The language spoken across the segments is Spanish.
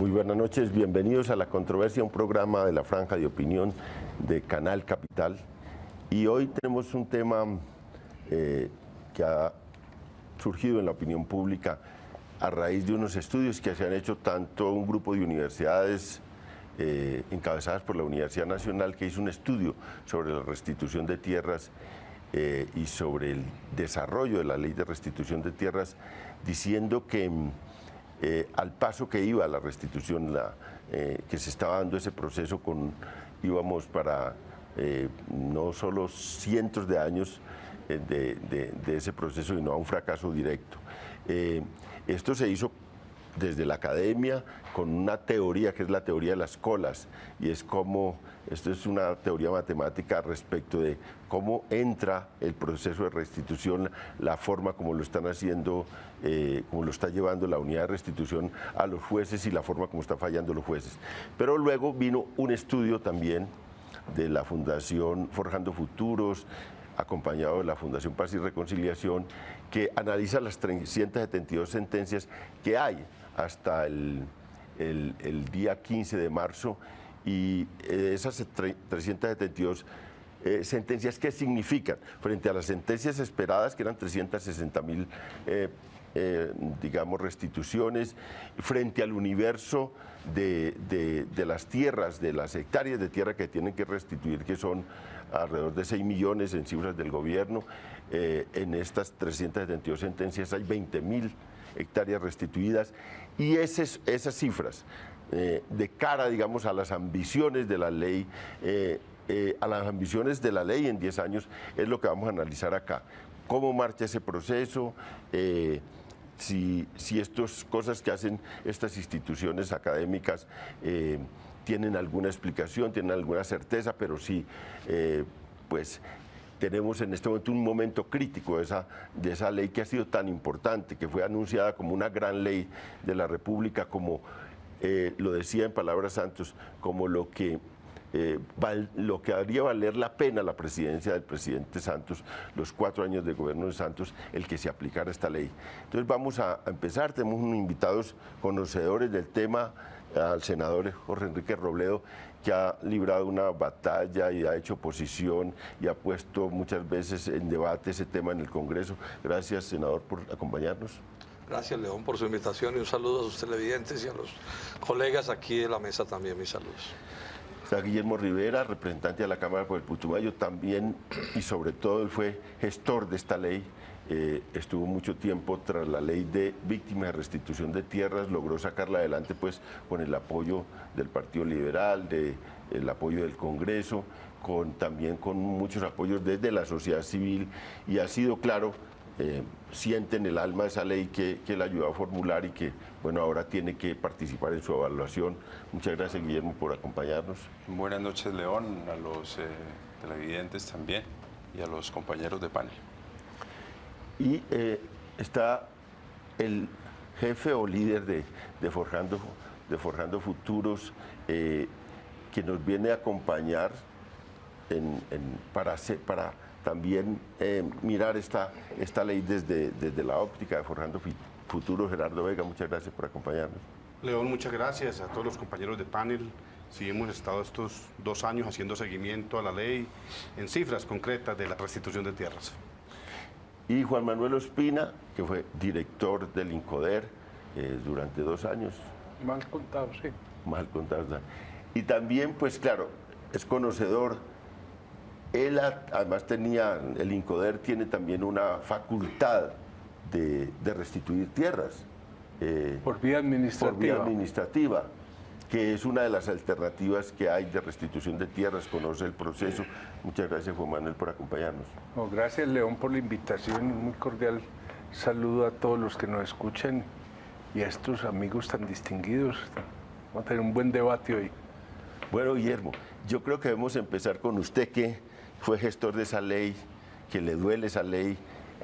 Muy buenas noches, bienvenidos a La Controversia, un programa de la Franja de Opinión de Canal Capital. Y hoy tenemos un tema que ha surgido en la opinión pública a raíz de unos estudios que se han hecho tanto un grupo de universidades encabezadas por la Universidad Nacional, que hizo un estudio sobre la restitución de tierras y sobre el desarrollo de la ley de restitución de tierras, diciendo que al paso que iba la restitución, que se estaba dando ese proceso, íbamos para no solo cientos de años de ese proceso, sino a un fracaso directo. Esto se hizo desde la academia con una teoría que es la teoría de las colas, y esto es una teoría matemática respecto de cómo entra el proceso de restitución, la forma como lo están haciendo, como lo está llevando la unidad de restitución a los jueces y la forma como están fallando los jueces. Pero luego vino un estudio también de la Fundación Forjando Futuros, acompañado de la Fundación Paz y Reconciliación, que analiza las 372 sentencias que hay hasta el día 15 de marzo, y esas 372 sentencias, ¿qué significan? Frente a las sentencias esperadas, que eran 360.000, digamos, restituciones, frente al universo de las tierras, de las hectáreas de tierra que tienen que restituir, que son alrededor de 6 millones en cifras del gobierno. En estas 372 sentencias hay 20.000 hectáreas restituidas, y esas cifras de cara, digamos, a las ambiciones de la ley, en 10 años, es lo que vamos a analizar acá. ¿Cómo marcha ese proceso? Si estas cosas que hacen estas instituciones académicas tienen alguna explicación, tienen alguna certeza, pero sí, pues tenemos en este momento un momento crítico de esa ley que ha sido tan importante, que fue anunciada como una gran ley de la República, como lo decía en palabras Santos, como lo que haría valer la pena la presidencia del presidente Santos, los 4 años de gobierno de Santos, el que se aplicara esta ley. Entonces vamos a empezar. Tenemos unos invitados conocedores del tema, al senador Jorge Enrique Robledo, que ha librado una batalla y ha hecho oposición y ha puesto muchas veces en debate ese tema en el Congreso. Gracias, senador, por acompañarnos. Gracias, León, por su invitación, y un saludo a sus televidentes y a los colegas aquí de la mesa también, mis saludos. Está Guillermo Rivera, representante de la Cámara por el Putumayo, también, y sobre todo él fue gestor de esta ley. Estuvo mucho tiempo tras la ley de víctimas de restitución de tierras, logró sacarla adelante pues con el apoyo del Partido Liberal, el apoyo del Congreso, también con muchos apoyos desde la sociedad civil, y ha sido claro, siente en el alma esa ley que él ayudó a formular y que, bueno, ahora tiene que participar en su evaluación. Muchas gracias, Guillermo, por acompañarnos. Buenas noches, León, a los televidentes también y a los compañeros de panel. Y está el jefe o líder de Forjando Futuros, que nos viene a acompañar para también mirar esta ley desde la óptica de Forjando Futuros. Gerardo Vega, muchas gracias por acompañarnos. León, muchas gracias a todos los compañeros de panel. Sí, hemos estado estos 2 años haciendo seguimiento a la ley en cifras concretas de la restitución de tierras. Y Juan Manuel Ospina, que fue director del INCODER durante 2 años. Mal contado, sí. Mal contado. Y también, pues claro, es conocedor. Él además el INCODER tiene también una facultad de restituir tierras. Por vía administrativa. Por vía administrativa, que es una de las alternativas que hay de restitución de tierras, conoce el proceso. Muchas gracias, Juan Manuel, por acompañarnos. No, gracias, León, por la invitación. Un muy cordial saludo a todos los que nos escuchan y a estos amigos tan distinguidos. Vamos a tener un buen debate hoy. Bueno, Guillermo, yo creo que debemos empezar con usted, que fue gestor de esa ley, que le duele esa ley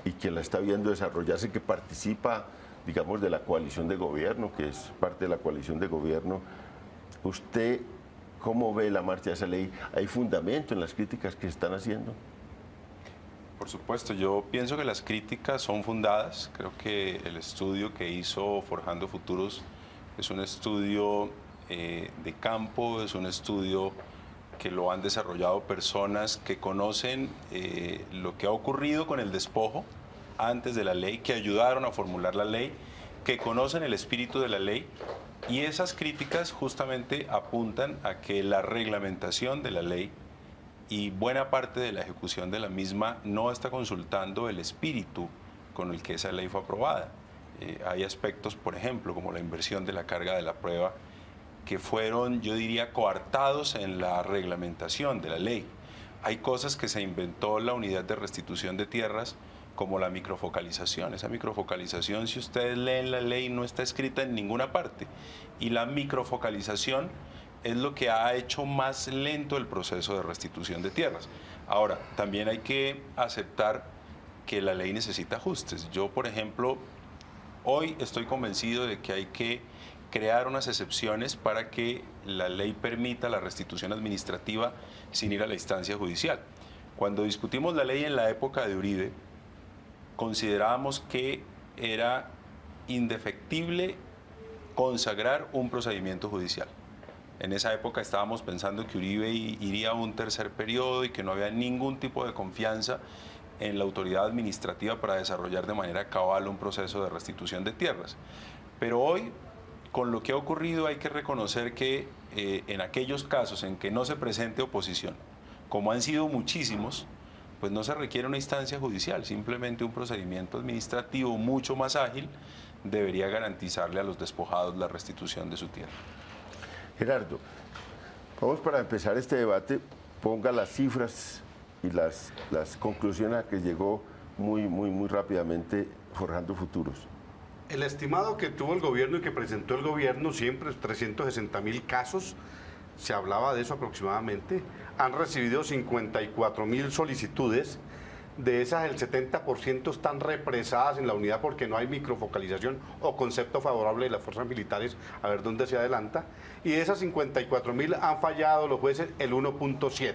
y que la está viendo desarrollarse, que participa, digamos, de la coalición de gobierno, que es parte de la coalición de gobierno. ¿Usted cómo ve la marcha de esa ley? ¿Hay fundamento en las críticas que se están haciendo? Por supuesto, yo pienso que las críticas son fundadas. Creo que el estudio que hizo Forjando Futuros es un estudio de campo, es un estudio que lo han desarrollado personas que conocen lo que ha ocurrido con el despojo antes de la ley, que ayudaron a formular la ley, que conocen el espíritu de la ley, y esas críticas justamente apuntan a que la reglamentación de la ley y buena parte de la ejecución de la misma no está consultando el espíritu con el que esa ley fue aprobada. Hay aspectos, por ejemplo, como la inversión de la carga de la prueba, que fueron, yo diría, coartados en la reglamentación de la ley. Hay cosas que se inventó la unidad de restitución de tierras, como la microfocalización. Esa microfocalización, si ustedes leen la ley, no está escrita en ninguna parte. Y la microfocalización es lo que ha hecho más lento el proceso de restitución de tierras. Ahora, también hay que aceptar que la ley necesita ajustes. Yo, por ejemplo, hoy estoy convencido de que hay que crear unas excepciones para que la ley permita la restitución administrativa sin ir a la instancia judicial. Cuando discutimos la ley en la época de Uribe, considerábamos que era indefectible consagrar un procedimiento judicial. En esa época estábamos pensando que Uribe iría a un tercer periodo y que no había ningún tipo de confianza en la autoridad administrativa para desarrollar de manera cabal un proceso de restitución de tierras. Pero hoy, con lo que ha ocurrido, hay que reconocer que en aquellos casos en que no se presente oposición, como han sido muchísimos, pues no se requiere una instancia judicial, simplemente un procedimiento administrativo mucho más ágil debería garantizarle a los despojados la restitución de su tierra. Gerardo, vamos para empezar este debate, ponga las cifras y las conclusiones a que llegó muy rápidamente Forjando Futuros. El estimado que tuvo el gobierno y que presentó el gobierno siempre, 360.000 casos, se hablaba de eso aproximadamente. Han recibido 54.000 solicitudes. De esas, el 70% están represadas en la unidad porque no hay microfocalización o concepto favorable de las fuerzas militares, a ver dónde se adelanta. Y de esas 54.000 han fallado los jueces el 1.7.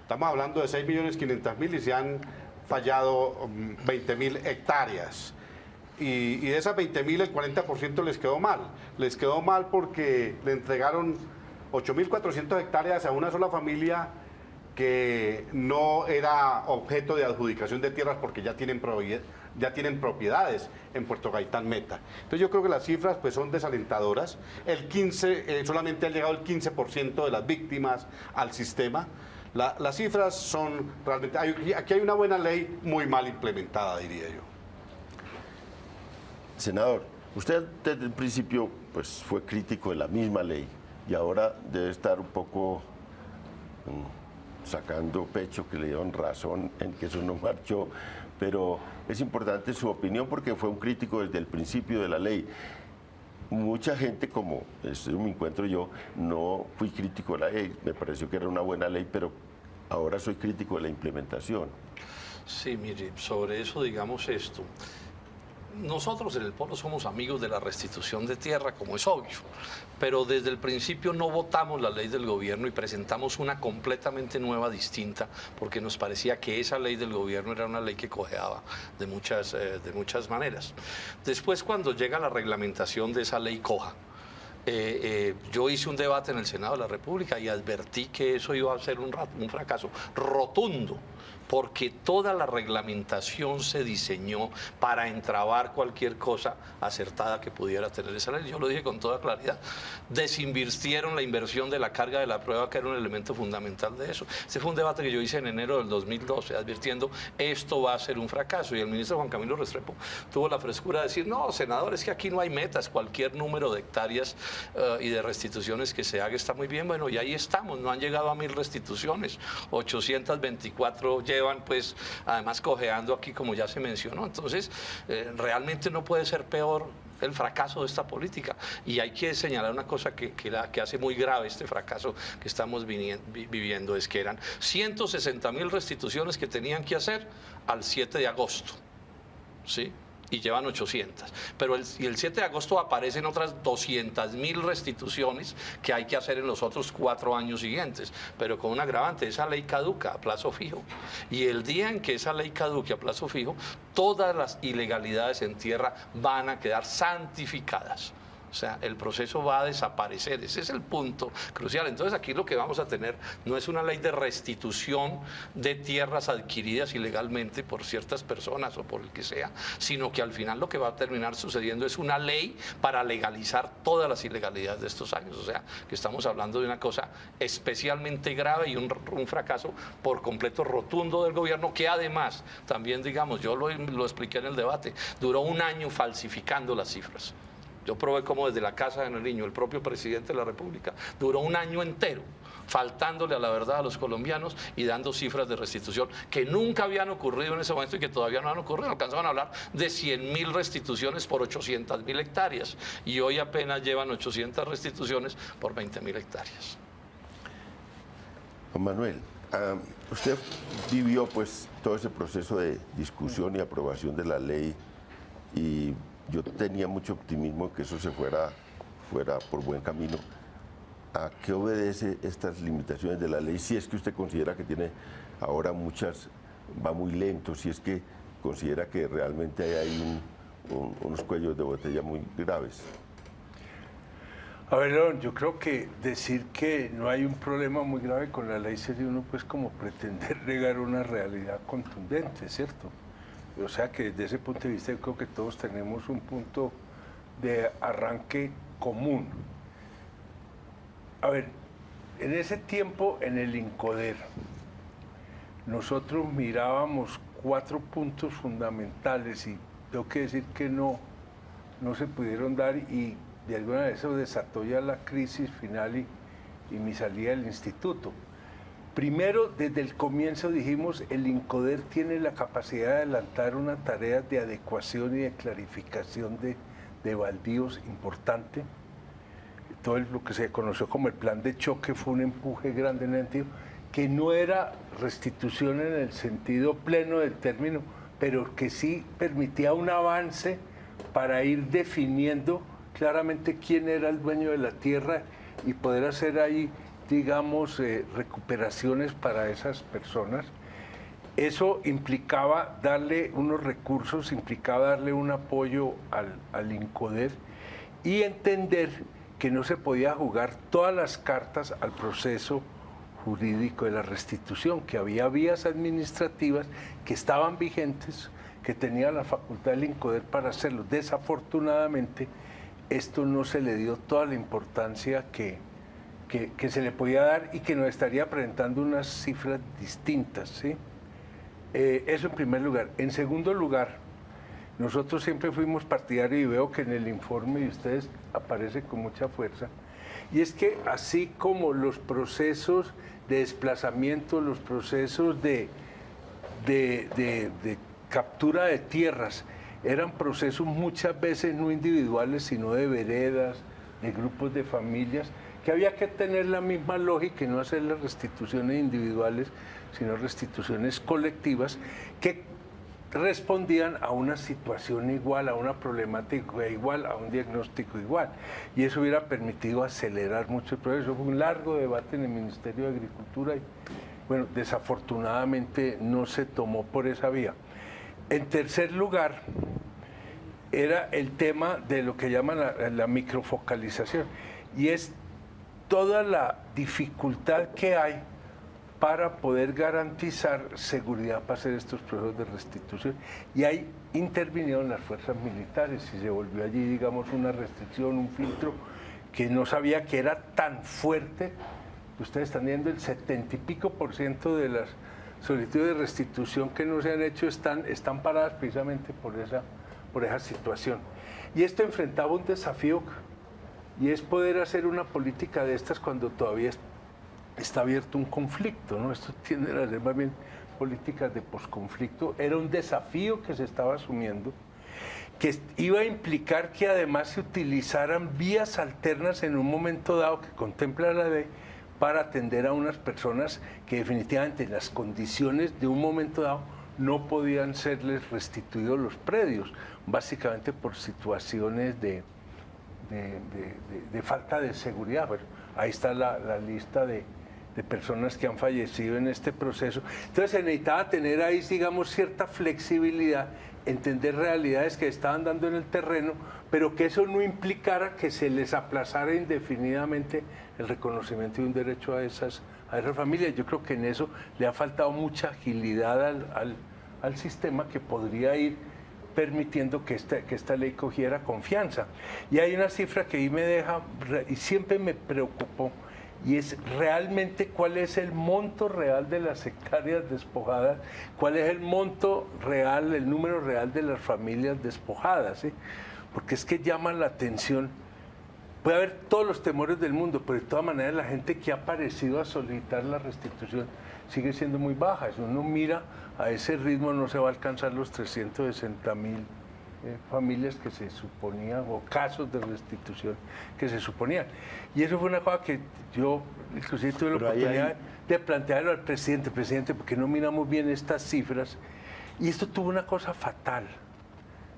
Estamos hablando de 6.500.000 y se han fallado 20.000 hectáreas. Y de esas 20.000, el 40% les quedó mal. Les quedó mal porque le entregaron 8.400 hectáreas a una sola familia que no era objeto de adjudicación de tierras porque ya tienen propiedades en Puerto Gaitán Meta. Entonces yo creo que las cifras pues son desalentadoras. Solamente ha llegado el 15% de las víctimas al sistema. Las cifras son realmente... Aquí hay una buena ley muy mal implementada, diría yo. Senador, usted desde el principio pues, fue crítico de la misma ley y ahora debe estar un poco sacando pecho que le dieron razón en que eso no marchó, pero es importante su opinión porque fue un crítico desde el principio de la ley. Mucha gente, como me encuentro yo, no fui crítico de la ley, me pareció que era una buena ley, pero ahora soy crítico de la implementación. Sí, mire, sobre eso digamos esto. Nosotros en el Polo somos amigos de la restitución de tierra, como es obvio, pero desde el principio no votamos la ley del gobierno y presentamos una completamente nueva, distinta, porque nos parecía que esa ley del gobierno era una ley que cojeaba de muchas maneras. Después, cuando llega la reglamentación de esa ley coja, yo hice un debate en el Senado de la República y advertí que eso iba a ser un fracaso rotundo, porque toda la reglamentación se diseñó para entrabar cualquier cosa acertada que pudiera tener esa ley. Yo lo dije con toda claridad. Desinvirtieron la inversión de la carga de la prueba, que era un elemento fundamental de eso. Ese fue un debate que yo hice en enero del 2012, advirtiendo esto va a ser un fracaso. Y el ministro Juan Camilo Restrepo tuvo la frescura de decir, no, senadores, que aquí no hay metas, cualquier número de hectáreas y de restituciones que se haga está muy bien. Bueno, y ahí estamos, no han llegado a 1000 restituciones, 824 llevan pues además cojeando aquí, como ya se mencionó. Entonces realmente no puede ser peor el fracaso de esta política, y hay que señalar una cosa que hace muy grave este fracaso que estamos viviendo, es que eran 160.000 restituciones que tenían que hacer al 7 de agosto, ¿sí? Y llevan 800, pero el 7 de agosto aparecen otras 200.000 restituciones que hay que hacer en los otros 4 años siguientes, pero con un agravante: esa ley caduca a plazo fijo, y el día en que esa ley caduque a plazo fijo, todas las ilegalidades en tierra van a quedar santificadas. O sea, el proceso va a desaparecer. Ese es el punto crucial. Entonces aquí lo que vamos a tener no es una ley de restitución de tierras adquiridas ilegalmente por ciertas personas o por el que sea, sino que al final lo que va a terminar sucediendo es una ley para legalizar todas las ilegalidades de estos años. O sea, que estamos hablando de una cosa especialmente grave y un fracaso por completo rotundo del gobierno, que además, también digamos, yo lo expliqué en el debate, duró un año falsificando las cifras. Yo probé cómo desde la Casa de Nariño, el propio presidente de la República, duró un año entero faltándole a la verdad a los colombianos y dando cifras de restitución que nunca habían ocurrido en ese momento y que todavía no han ocurrido. Alcanzaban a hablar de 100.000 restituciones por 800.000 hectáreas y hoy apenas llevan 800 restituciones por 20.000 hectáreas. Juan Manuel, usted vivió pues todo ese proceso de discusión y aprobación de la ley y yo tenía mucho optimismo que eso se fuera por buen camino. ¿A qué obedece estas limitaciones de la ley? Si es que usted considera que tiene ahora muchas, va muy lento, si es que considera que realmente hay unos cuellos de botella muy graves. A ver, León, yo creo que decir que no hay un problema muy grave con la ley sería uno pues como pretender negar una realidad contundente, ¿cierto? O sea que desde ese punto de vista yo creo que todos tenemos un punto de arranque común. A ver, en ese tiempo en el INCODER nosotros mirábamos 4 puntos fundamentales y tengo que decir que no se pudieron dar y de alguna vez eso desató ya la crisis final y mi salida del instituto. Primero, desde el comienzo dijimos, el INCODER tiene la capacidad de adelantar una tarea de adecuación y de clarificación de baldíos importante. Todo lo que se conoció como el plan de choque fue un empuje grande en el sentido que no era restitución en el sentido pleno del término, pero que sí permitía un avance para ir definiendo claramente quién era el dueño de la tierra y poder hacer ahí, digamos, recuperaciones para esas personas. Eso implicaba darle unos recursos, implicaba darle un apoyo al INCODER y entender que no se podía jugar todas las cartas al proceso jurídico de la restitución, que había vías administrativas que estaban vigentes, que tenía la facultad del INCODER para hacerlo. Desafortunadamente, esto no se le dio toda la importancia que se le podía dar y que nos estaría presentando unas cifras distintas, ¿sí? Eso en primer lugar. En segundo lugar, nosotros siempre fuimos partidarios y veo que en el informe de ustedes aparece con mucha fuerza, y es que así como los procesos de desplazamiento, los procesos de captura de tierras, eran procesos muchas veces no individuales, sino de veredas, de grupos de familias, que había que tener la misma lógica y no hacer las restituciones individuales, sino restituciones colectivas que respondían a una situación igual, a una problemática igual, a un diagnóstico igual. Y eso hubiera permitido acelerar mucho el proceso. Fue un largo debate en el Ministerio de Agricultura y, bueno, desafortunadamente no se tomó por esa vía. En tercer lugar, era el tema de lo que llaman la microfocalización, y es toda la dificultad que hay para poder garantizar seguridad para hacer estos procesos de restitución. Y ahí intervinieron las fuerzas militares y se volvió allí, digamos, una restricción, un filtro que no sabía que era tan fuerte. Ustedes están viendo el 70 y pico % de las solicitudes de restitución que no se han hecho están paradas precisamente por esa situación. Y esto enfrentaba un desafío, y es poder hacer una política de estas cuando todavía está abierto un conflicto, ¿no? Esto tiende a ser más bien políticas de posconflicto. Era un desafío que se estaba asumiendo, que iba a implicar que además se utilizaran vías alternas en un momento dado que contempla la ley para atender a unas personas que definitivamente en las condiciones de un momento dado no podían serles restituidos los predios, básicamente por situaciones de falta de seguridad. Bueno, ahí está la lista de de personas que han fallecido en este proceso. Entonces se necesitaba tener ahí, digamos, cierta flexibilidad, entender realidades que estaban dando en el terreno, pero que eso no implicara que se les aplazara indefinidamente el reconocimiento de un derecho a esas familias. Yo creo que en eso le ha faltado mucha agilidad al sistema, que podría ir permitiendo que esta ley cogiera confianza. Y hay una cifra que ahí me deja, y siempre me preocupó, y es realmente cuál es el monto real de las hectáreas despojadas, cuál es el monto real, el número real de las familias despojadas, ¿sí? Porque es que llama la atención. Puede haber todos los temores del mundo, pero de todas maneras la gente que ha aparecido a solicitar la restitución sigue siendo muy baja. Si uno mira a ese ritmo, no se va a alcanzar los 360.000 familias que se suponían, o casos de restitución que se suponían. Y eso fue una cosa que yo inclusive tuve la oportunidad de plantearlo al presidente, porque no miramos bien estas cifras. Y esto tuvo una cosa fatal,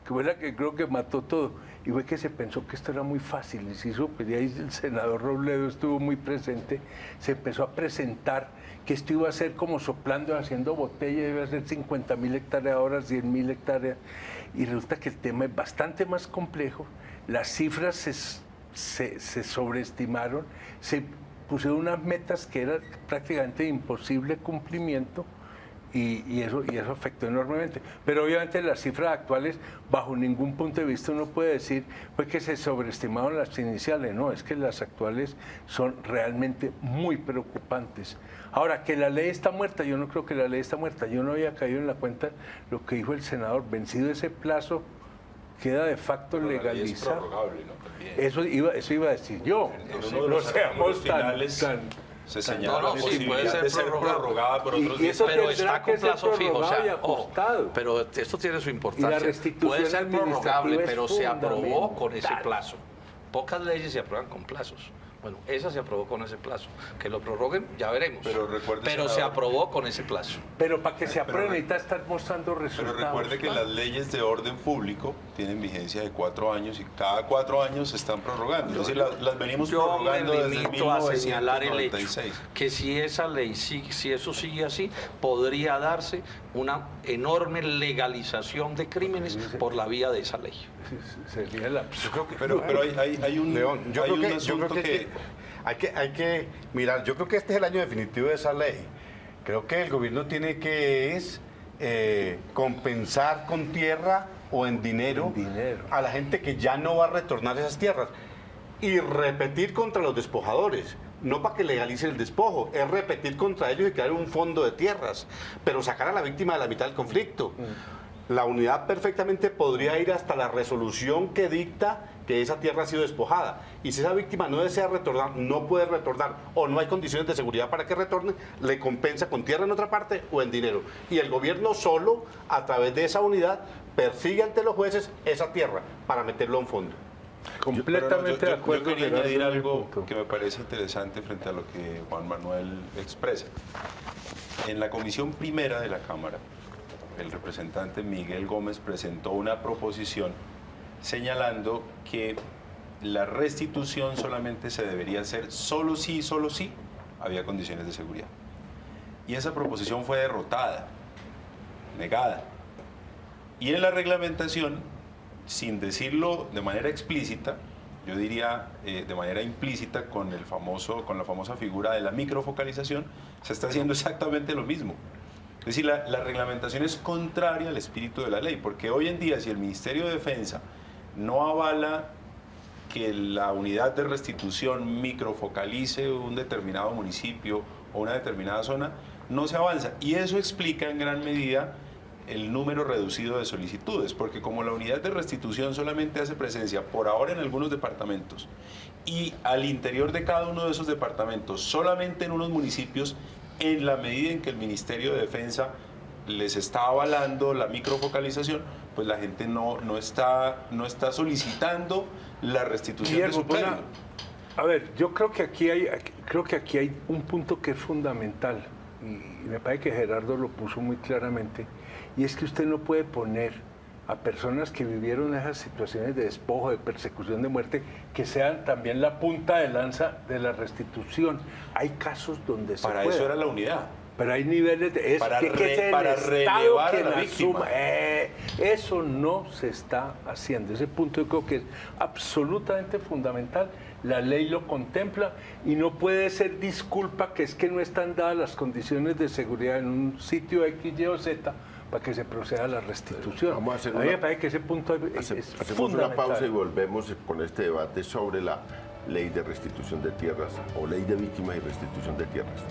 que fue la que creo que mató todo, y fue que se pensó que esto era muy fácil, y se hizo, pues de ahí el senador Robledo estuvo muy presente, se empezó a presentar que esto iba a ser como soplando, haciendo botella, iba a ser 50.000 hectáreas ahora, 100.000 hectáreas, y resulta que el tema es bastante más complejo, las cifras se sobreestimaron, se pusieron unas metas que eran prácticamente de imposible cumplimiento, y eso afectó enormemente. Pero obviamente las cifras actuales, bajo ningún punto de vista uno puede decir pues que se sobreestimaron las iniciales, no, es que las actuales son realmente muy preocupantes. Ahora, que la ley está muerta, yo no creo que la ley está muerta, yo no había caído en la cuenta lo que dijo el senador, vencido ese plazo, queda de facto legalizado. Eso iba a decir yo, no seamos tan se señala sí, puede ser prorrogada por otros 10 años. Pero está con plazo fijo, o sea, pero esto tiene su importancia. Puede ser prorrogable, pero se aprobó con ese plazo. Pocas leyes se aprueban con plazos. Bueno, esa se aprobó con ese plazo. Que lo prorroguen, ya veremos. Pero se aprobó con ese plazo. Pero para que se apruebe necesita estar mostrando resultados. Pero recuerde que las leyes de orden público tienen vigencia de 4 años y cada 4 años se están prorrogando. Es decir, las venimos prorrogando desde 1996. A señalar el hecho que si esa ley, si eso sigue así, podría darse una enorme legalización de crímenes por la vía de esa ley. Sería la... Pero hay un... León, yo creo que hay que mirar, yo creo que este es el año definitivo de esa ley. Creo que el gobierno tiene que compensar con tierra o en dinero a la gente que ya no va a retornar esas tierras. Y repetir contra los despojadores, no para que legalicen el despojo, es repetir contra ellos y crear un fondo de tierras, pero sacar a la víctima de la mitad del conflicto. La unidad perfectamente podría ir hasta la resolución que dicta que esa tierra ha sido despojada. Y si esa víctima no desea retornar, no puede retornar, o no hay condiciones de seguridad para que retorne, le compensa con tierra en otra parte o en dinero. Y el gobierno solo, a través de esa unidad, persigue ante los jueces esa tierra para meterlo a un fondo. Completamente de acuerdo. Yo quería añadir algo que me parece interesante frente a lo que Juan Manuel expresa. En la comisión primera de la Cámara, el representante Miguel Gómez presentó una proposición señalando que la restitución solamente se debería hacer solo si había condiciones de seguridad. Y esa proposición fue derrotada, negada. Y en la reglamentación, sin decirlo de manera explícita, yo diría de manera implícita, con la famosa figura de la microfocalización, se está haciendo exactamente lo mismo. Es decir, la reglamentación es contraria al espíritu de la ley, porque hoy en día, si el Ministerio de Defensa no avala que la unidad de restitución microfocalice un determinado municipio o una determinada zona, no se avanza. Y eso explica en gran medida el número reducido de solicitudes, porque como la unidad de restitución solamente hace presencia por ahora en algunos departamentos y al interior de cada uno de esos departamentos solamente en unos municipios, en la medida en que el Ministerio de Defensa les está avalando la microfocalización, pues la gente no está solicitando la restitución de su predio. A ver, yo creo que aquí hay un punto que es fundamental, y me parece que Gerardo lo puso muy claramente, y es que usted no puede poner a personas que vivieron esas situaciones de despojo, de persecución, de muerte, que sean también la punta de lanza de la restitución. Hay casos donde se Para puede. eso era la unidad. Pero hay niveles de... Para para relevar a la víctima. Eso no se está haciendo. Ese punto yo creo que es absolutamente fundamental. La ley lo contempla y no puede ser disculpa que es que no están dadas las condiciones de seguridad en un sitio X, Y o Z para que se proceda a la restitución. Vamos a hacer mí me parece que ese punto es hacemos fundamental. una pausa y volvemos con este debate sobre la ley de restitución de tierras o ley de víctimas y restitución de tierras.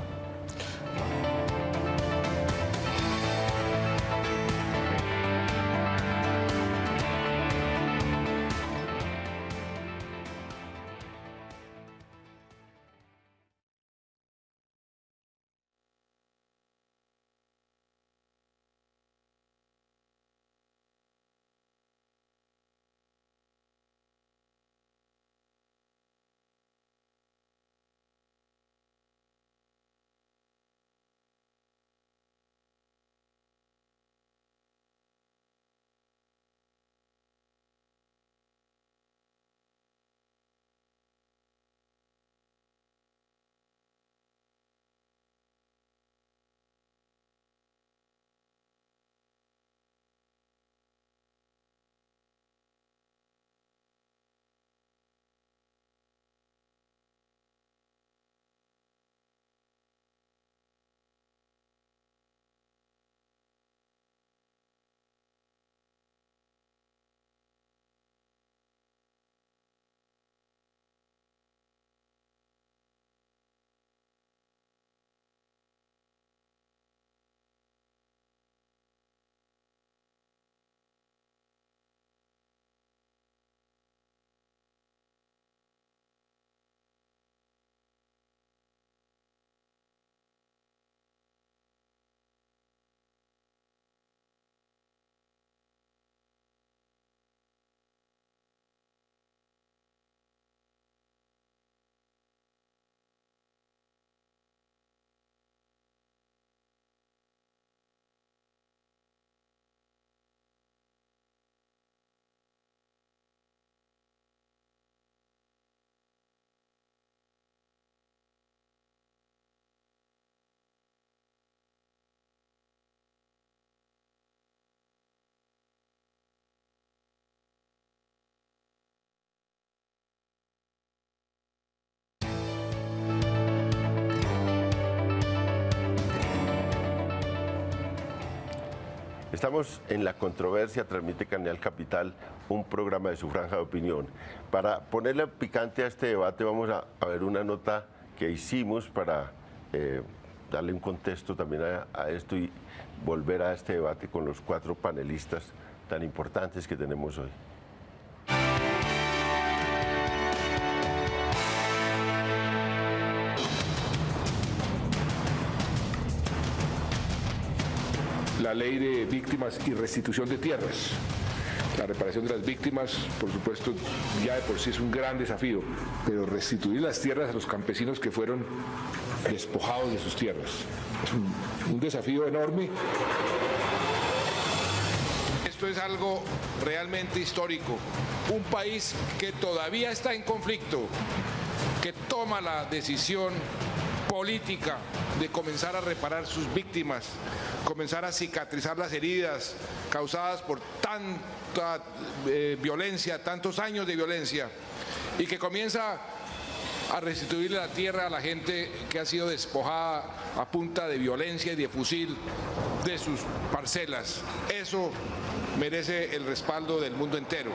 Estamos en La Controversia, transmite Canal Capital, un programa de su franja de opinión. Para ponerle picante a este debate vamos a ver una nota que hicimos para darle un contexto también a esto y volver a este debate con los 4 panelistas tan importantes que tenemos hoy. La ley de víctimas y restitución de tierras. La reparación de las víctimas, por supuesto, ya de por sí es un gran desafío, pero restituir las tierras a los campesinos que fueron despojados de sus tierras es un desafío enorme. Esto es algo realmente histórico. Un país que todavía está en conflicto, que toma la decisión política de comenzar a reparar sus víctimas, comenzar a cicatrizar las heridas causadas por tanta violencia, tantos años de violencia, y que comienza a restituirle la tierra a la gente que ha sido despojada a punta de violencia y de fusil de sus parcelas. Eso merece el respaldo del mundo entero.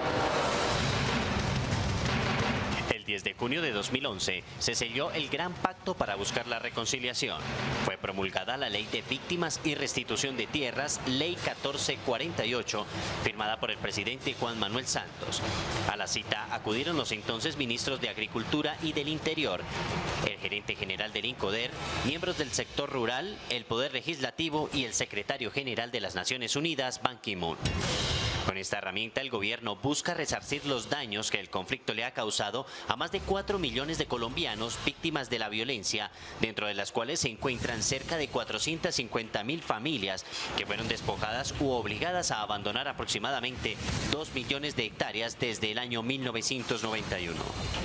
El 10 de junio de 2011 se selló el Gran Pacto para buscar la reconciliación. Fue promulgada la Ley de Víctimas y Restitución de Tierras, Ley 1448, firmada por el presidente Juan Manuel Santos. A la cita acudieron los entonces ministros de Agricultura y del Interior, el gerente general del INCODER, miembros del sector rural, el Poder Legislativo y el secretario general de las Naciones Unidas, Ban Ki-moon. Con esta herramienta, el gobierno busca resarcir los daños que el conflicto le ha causado a más de 4 millones de colombianos víctimas de la violencia, dentro de las cuales se encuentran cerca de 450.000 familias que fueron despojadas u obligadas a abandonar aproximadamente 2 millones de hectáreas desde el año 1991.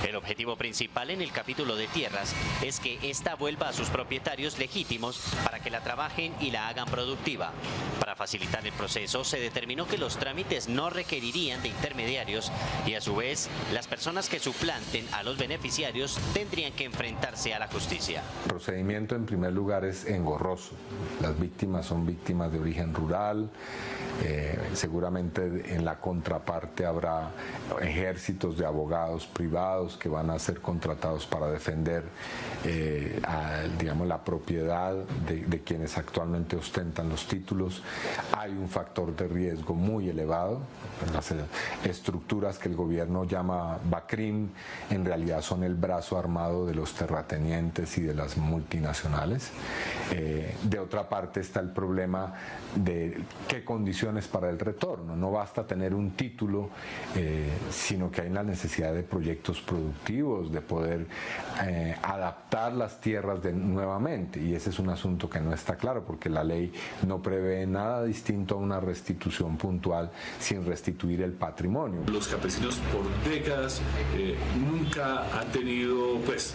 El objetivo principal en el capítulo de tierras es que ésta vuelva a sus propietarios legítimos para que la trabajen y la hagan productiva. Para facilitar el proceso, se determinó que los trámites no requerirían de intermediarios y a su vez las personas que suplanten a los beneficiarios tendrían que enfrentarse a la justicia. El procedimiento en primer lugar es engorroso. Las víctimas son víctimas de origen rural, seguramente en la contraparte habrá ejércitos de abogados privados que van a ser contratados para defender digamos, la propiedad de quienes actualmente ostentan los títulos. Hay un factor de riesgo muy elevado. Las estructuras que el gobierno llama BACRIM en realidad son el brazo armado de los terratenientes y de las multinacionales. De otra parte está el problema de qué condiciones para el retorno. No basta tener un título, sino que hay la necesidad de proyectos productivos, de poder adaptar las tierras nuevamente, y ese es un asunto que no está claro porque la ley no prevé nada distinto a una restitución puntual sin restituir el patrimonio. Los campesinos por décadas nunca han tenido pues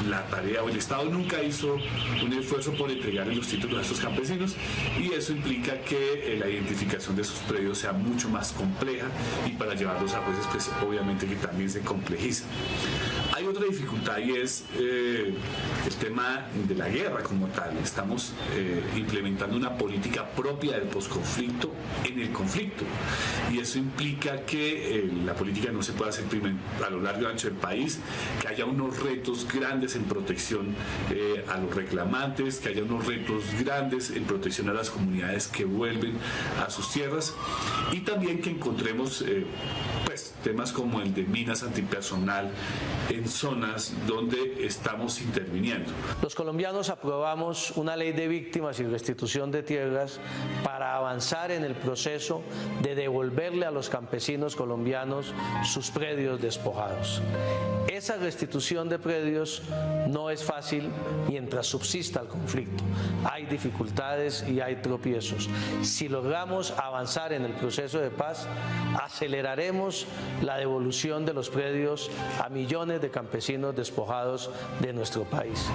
la tarea, o el Estado nunca hizo un esfuerzo por entregar los títulos a estos campesinos, y eso implica que la identificación de sus predios sea mucho más compleja, y para llevarlos a jueces pues obviamente que también se complejiza. Hay otra dificultad y es el tema de la guerra como tal. Estamos implementando una política propia del posconflicto en el conflicto, y eso implica que la política no se puede hacer a lo largo y ancho del país, que haya unos retos grandes en protección a los reclamantes, que haya unos retos grandes en protección a las comunidades que vuelven a sus tierras, y también que encontremos pues temas como el de minas antipersonal en zonas donde estamos interviniendo. Los colombianos aprobamos una ley de víctimas y restitución de tierras para avanzar en el proceso de devolverle a los campesinos colombianos sus predios despojados. Esa restitución de predios no es fácil mientras subsista el conflicto. Hay dificultades y hay tropiezos. Si logramos avanzar en el proceso de paz, aceleraremos la devolución de los predios a millones de campesinos despojados de nuestro país.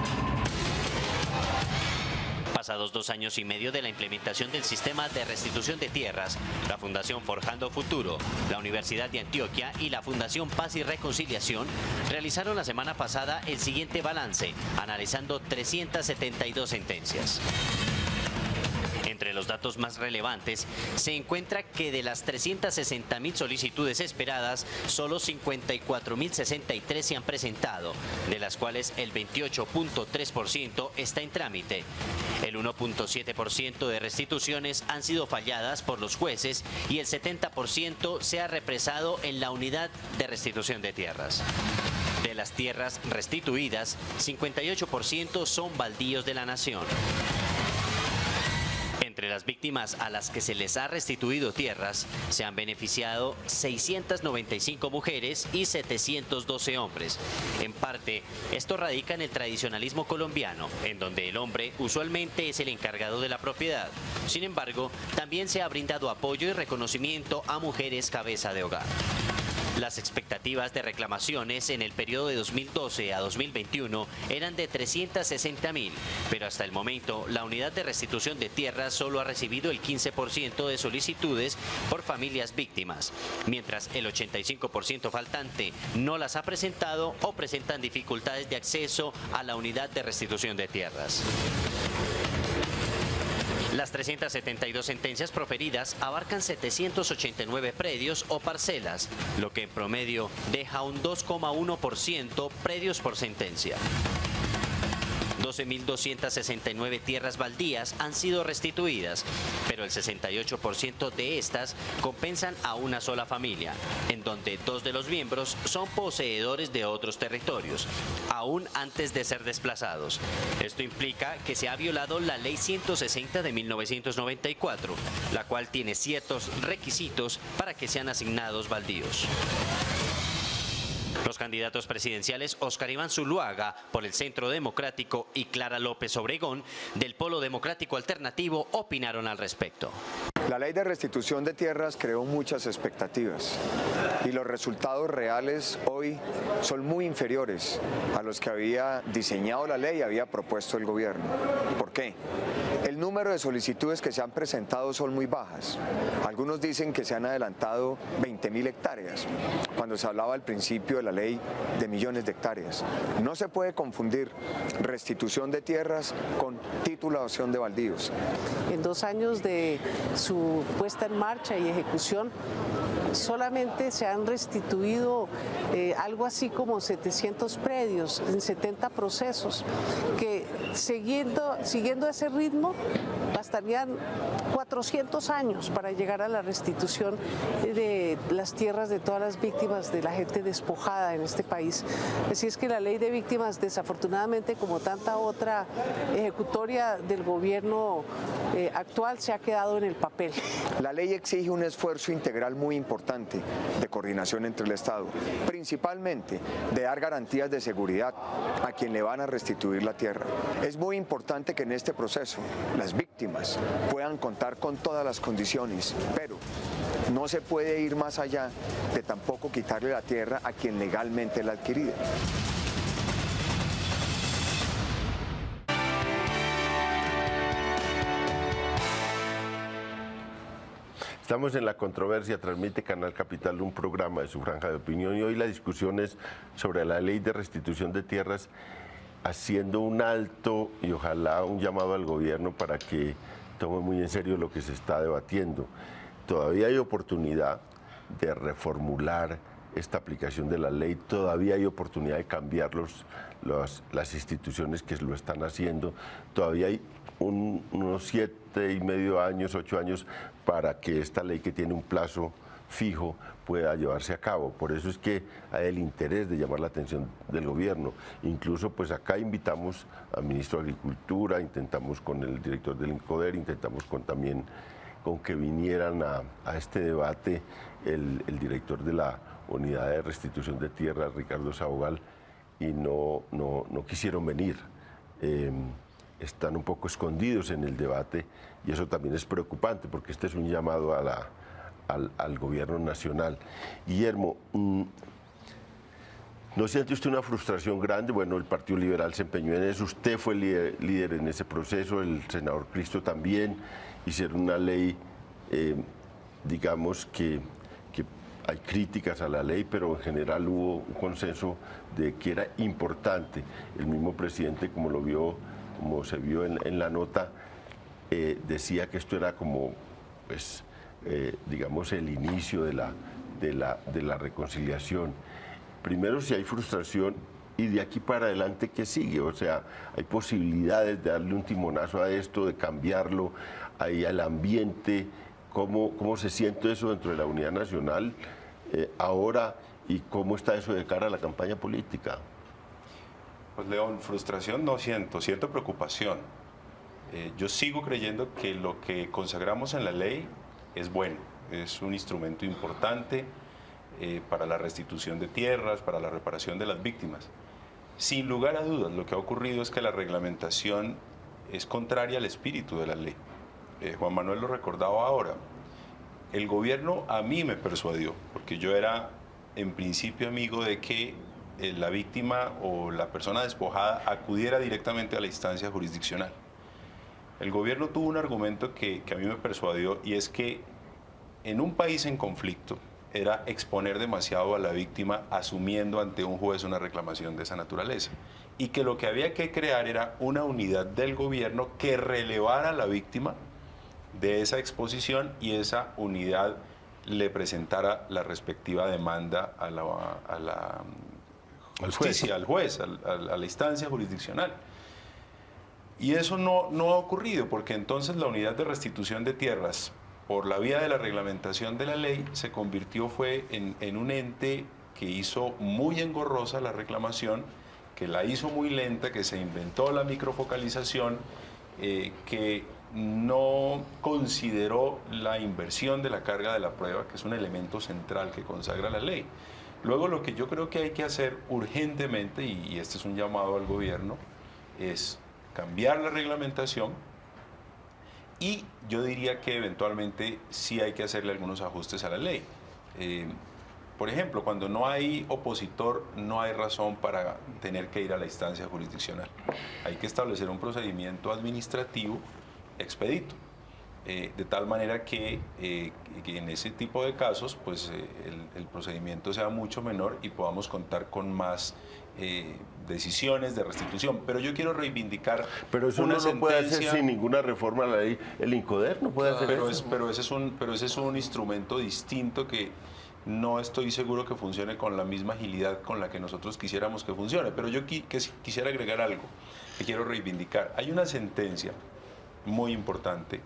Pasados 2 años y medio de la implementación del sistema de restitución de tierras, la Fundación Forjando Futuro, la Universidad de Antioquia y la Fundación Paz y Reconciliación realizaron la semana pasada el siguiente balance, analizando 372 sentencias. Entre los datos más relevantes se encuentra que de las 360.000 solicitudes esperadas, solo 54.063 se han presentado, de las cuales el 28.3% está en trámite. El 1.7% de restituciones han sido falladas por los jueces y el 70% se ha represado en la unidad de restitución de tierras. De las tierras restituidas, 58% son baldíos de la nación. Entre las víctimas a las que se les ha restituido tierras, se han beneficiado 695 mujeres y 712 hombres. En parte, esto radica en el tradicionalismo colombiano, en donde el hombre usualmente es el encargado de la propiedad. Sin embargo, también se ha brindado apoyo y reconocimiento a mujeres cabeza de hogar. Las expectativas de reclamaciones en el periodo de 2012 a 2021 eran de 360.000, pero hasta el momento la unidad de restitución de tierras solo ha recibido el 15% de solicitudes por familias víctimas, mientras el 85% faltante no las ha presentado o presentan dificultades de acceso a la unidad de restitución de tierras. Las 372 sentencias proferidas abarcan 789 predios o parcelas, lo que en promedio deja un 2,1% predios por sentencia. 12.269 tierras baldías han sido restituidas, pero el 68% de estas compensan a una sola familia, en donde 2 de los miembros son poseedores de otros territorios, aún antes de ser desplazados. Esto implica que se ha violado la Ley 160 de 1994, la cual tiene ciertos requisitos para que sean asignados baldíos. Los candidatos presidenciales Óscar Iván Zuluaga por el Centro Democrático y Clara López Obregón del Polo Democrático Alternativo opinaron al respecto. La ley de restitución de tierras creó muchas expectativas y los resultados reales hoy son muy inferiores a los que había diseñado la ley y había propuesto el gobierno. ¿Por qué? El número de solicitudes que se han presentado son muy bajas. Algunos dicen que se han adelantado 20.000 hectáreas, cuando se hablaba al principio de la ley de millones de hectáreas. No se puede confundir restitución de tierras con titulación de baldíos. En 2 años de su puesta en marcha y ejecución, solamente se han restituido algo así como 700 predios en 70 procesos, que siguiendo ese ritmo bastarían 400 años para llegar a la restitución de las tierras de todas las víctimas de la gente despojada en este país. Así es que la ley de víctimas, desafortunadamente, como tanta otra ejecutoria del gobierno actual, se ha quedado en el papel. La ley exige un esfuerzo integral muy importante de coordinación entre el Estado, principalmente de dar garantías de seguridad a quien le van a restituir la tierra. Es muy importante que en este proceso las víctimas puedan contar con todas las condiciones, pero no se puede ir más allá de tampoco quitarle la tierra a quien legalmente la ha adquirido. Estamos en La Controversia, transmite Canal Capital un programa de su franja de opinión y hoy la discusión es sobre la ley de restitución de tierras, haciendo un alto y ojalá un llamado al gobierno para que tome muy en serio lo que se está debatiendo. Todavía hay oportunidad de reformular esta aplicación de la ley, todavía hay oportunidad de cambiar las instituciones que lo están haciendo, todavía hay unos 7,5 años, 8 años para que esta ley, que tiene un plazo fijo, pueda llevarse a cabo. Por eso es que hay el interés de llamar la atención del gobierno. Incluso pues acá invitamos al ministro de Agricultura, intentamos con el director del INCODER, intentamos también con que vinieran a este debate el director de la Unidad de Restitución de Tierras, Ricardo Sabogal, y no quisieron venir. Están un poco escondidos en el debate y eso también es preocupante porque este es un llamado al gobierno nacional. Guillermo, ¿no siente usted una frustración grande? Bueno, el Partido Liberal se empeñó en eso, usted fue líder en ese proceso, el senador Cristo también, hicieron una ley, digamos que hay críticas a la ley, pero en general hubo un consenso de que era importante. El mismo presidente, como se vio en la nota, decía que esto era como, pues, digamos, el inicio de la reconciliación. Primero, si hay frustración, y de aquí para adelante, ¿qué sigue? O sea, hay posibilidades de darle un timonazo a esto, de cambiarlo, ahí al ambiente. ¿Cómo se siente eso dentro de la unidad nacional ahora y cómo está eso de cara a la campaña política? Pues León, frustración no siento preocupación. Yo sigo creyendo que lo que consagramos en la ley es bueno, es un instrumento importante para la restitución de tierras, para la reparación de las víctimas. Sin lugar a dudas, lo que ha ocurrido es que la reglamentación es contraria al espíritu de la ley. Juan Manuel lo recordaba ahora. El gobierno a mí me persuadió, porque yo era en principio amigo de que la víctima o la persona despojada acudiera directamente a la instancia jurisdiccional. El gobierno tuvo un argumento que a mí me persuadió, y es que en un país en conflicto era exponer demasiado a la víctima asumiendo ante un juez una reclamación de esa naturaleza, y que lo que había que crear era una unidad del gobierno que relevara a la víctima de esa exposición y esa unidad le presentara la respectiva demanda a la justicia, al juez, a la instancia jurisdiccional. Y eso no ha ocurrido, porque entonces la unidad de restitución de tierras, por la vía de la reglamentación de la ley, se convirtió en un ente que hizo muy engorrosa la reclamación, que la hizo muy lenta, que se inventó la microfocalización, que no consideró la inversión de la carga de la prueba, que es un elemento central que consagra la ley. Luego, lo que yo creo que hay que hacer urgentemente, y este es un llamado al gobierno, es cambiar la reglamentación, y yo diría que eventualmente sí hay que hacerle algunos ajustes a la ley. Por ejemplo, cuando no hay opositor, no hay razón para tener que ir a la instancia jurisdiccional. Hay que establecer un procedimiento administrativo expedito, de tal manera que en ese tipo de casos pues, el procedimiento sea mucho menor y podamos contar con más decisiones de restitución. Pero yo quiero reivindicar pero eso una uno no puede hacer sin ninguna reforma a la ley. El INCODER no puede hacer eso. Pero ese es un instrumento distinto que no estoy seguro que funcione con la misma agilidad con la que nosotros quisiéramos que funcione. Pero yo quisiera agregar algo que quiero reivindicar. Hay una sentencia muy importante